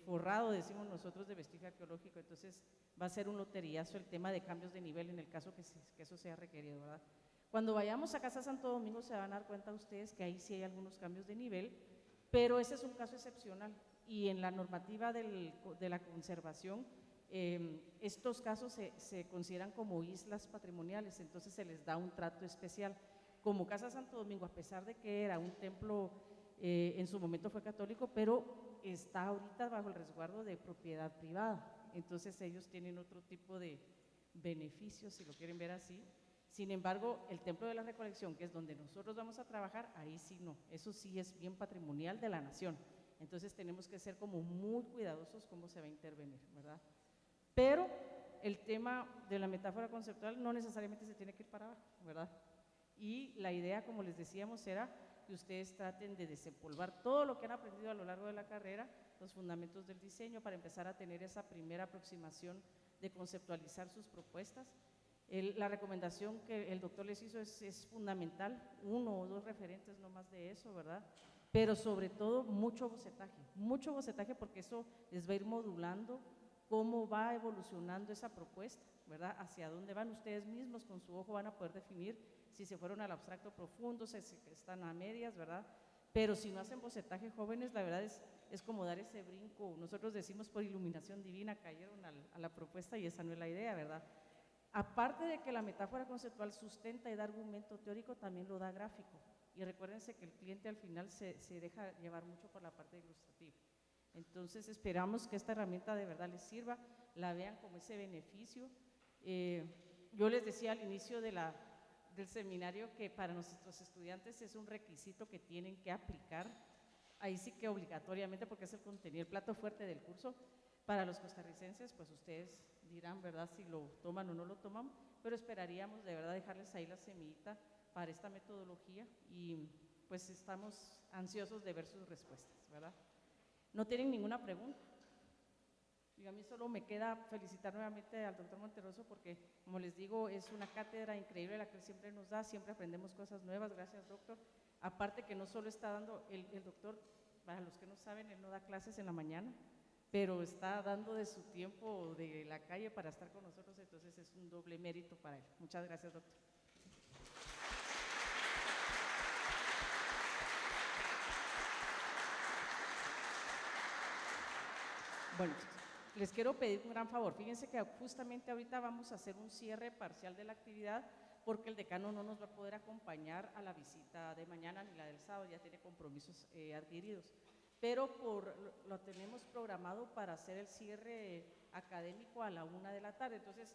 Speaker 1: forrado, decimos nosotros, de vestigio arqueológico, entonces va a ser un loteriazo el tema de cambios de nivel en el caso que eso sea requerido, ¿verdad? Cuando vayamos a Casa Santo Domingo se van a dar cuenta ustedes que ahí sí hay algunos cambios de nivel, pero ese es un caso excepcional y en la normativa de la conservación estos casos se consideran como islas patrimoniales, entonces se les da un trato especial. Como Casa Santo Domingo, a pesar de que era un templo, en su momento fue católico, pero está ahorita bajo el resguardo de propiedad privada, entonces ellos tienen otro tipo de beneficios, si lo quieren ver así. Sin embargo, el Templo de la Recolección, que es donde nosotros vamos a trabajar, ahí sí no, eso sí es bien patrimonial de la nación, entonces tenemos que ser como muy cuidadosos cómo se va a intervenir, ¿verdad? Pero el tema de la metáfora conceptual no necesariamente se tiene que ir para abajo, ¿verdad? Y la idea, como les decíamos, era que ustedes traten de desempolvar todo lo que han aprendido a lo largo de la carrera, los fundamentos del diseño, para empezar a tener esa primera aproximación de conceptualizar sus propuestas. La recomendación que el doctor les hizo es fundamental, 1 o 2 referentes, no más de eso, ¿verdad? Pero sobre todo mucho bocetaje porque eso les va a ir modulando cómo va evolucionando esa propuesta, ¿verdad? Hacia dónde van ustedes mismos con su ojo van a poder definir si se fueron al abstracto profundo, si están a medias, ¿verdad? Pero si no hacen bocetaje, jóvenes, la verdad es como dar ese brinco. Nosotros decimos por iluminación divina cayeron a la propuesta y esa no es la idea, ¿verdad? Aparte de que la metáfora conceptual sustenta y da argumento teórico, también lo da gráfico. Y recuérdense que el cliente al final se deja llevar mucho por la parte ilustrativa. Entonces esperamos que esta herramienta de verdad les sirva, la vean como ese beneficio. Yo les decía al inicio del seminario que para nuestros estudiantes es un requisito que tienen que aplicar, ahí sí que obligatoriamente porque es el contenido, el plato fuerte del curso. Para los costarricenses, pues ustedes dirán, ¿verdad?, si lo toman o no lo toman, pero esperaríamos de verdad dejarles ahí la semillita para esta metodología y pues estamos ansiosos de ver sus respuestas, ¿verdad? ¿No tienen ninguna pregunta? Y a mí solo me queda felicitar nuevamente al doctor Monterroso porque, como les digo, es una cátedra increíble la que él siempre nos da, siempre aprendemos cosas nuevas, gracias doctor. Aparte que no solo está dando, el doctor, para los que no saben, él no da clases en la mañana, pero está dando de su tiempo de la calle para estar con nosotros, entonces es un doble mérito para él. Muchas gracias, doctor. Bueno, les quiero pedir un gran favor. Fíjense que justamente ahorita vamos a hacer un cierre parcial de la actividad porque el decano no nos va a poder acompañar a la visita de mañana ni la del sábado, ya tiene compromisos adquiridos. Pero lo tenemos programado para hacer el cierre académico a la 1 de la tarde. Entonces,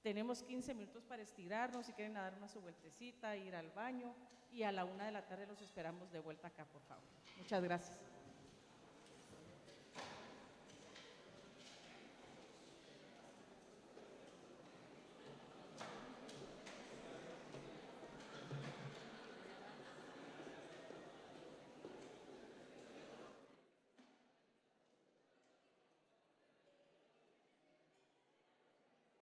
Speaker 1: tenemos 15 minutos para estirarnos, si quieren dar una su vueltecita, ir al baño, y a la 1 de la tarde los esperamos de vuelta acá, por favor. Muchas gracias.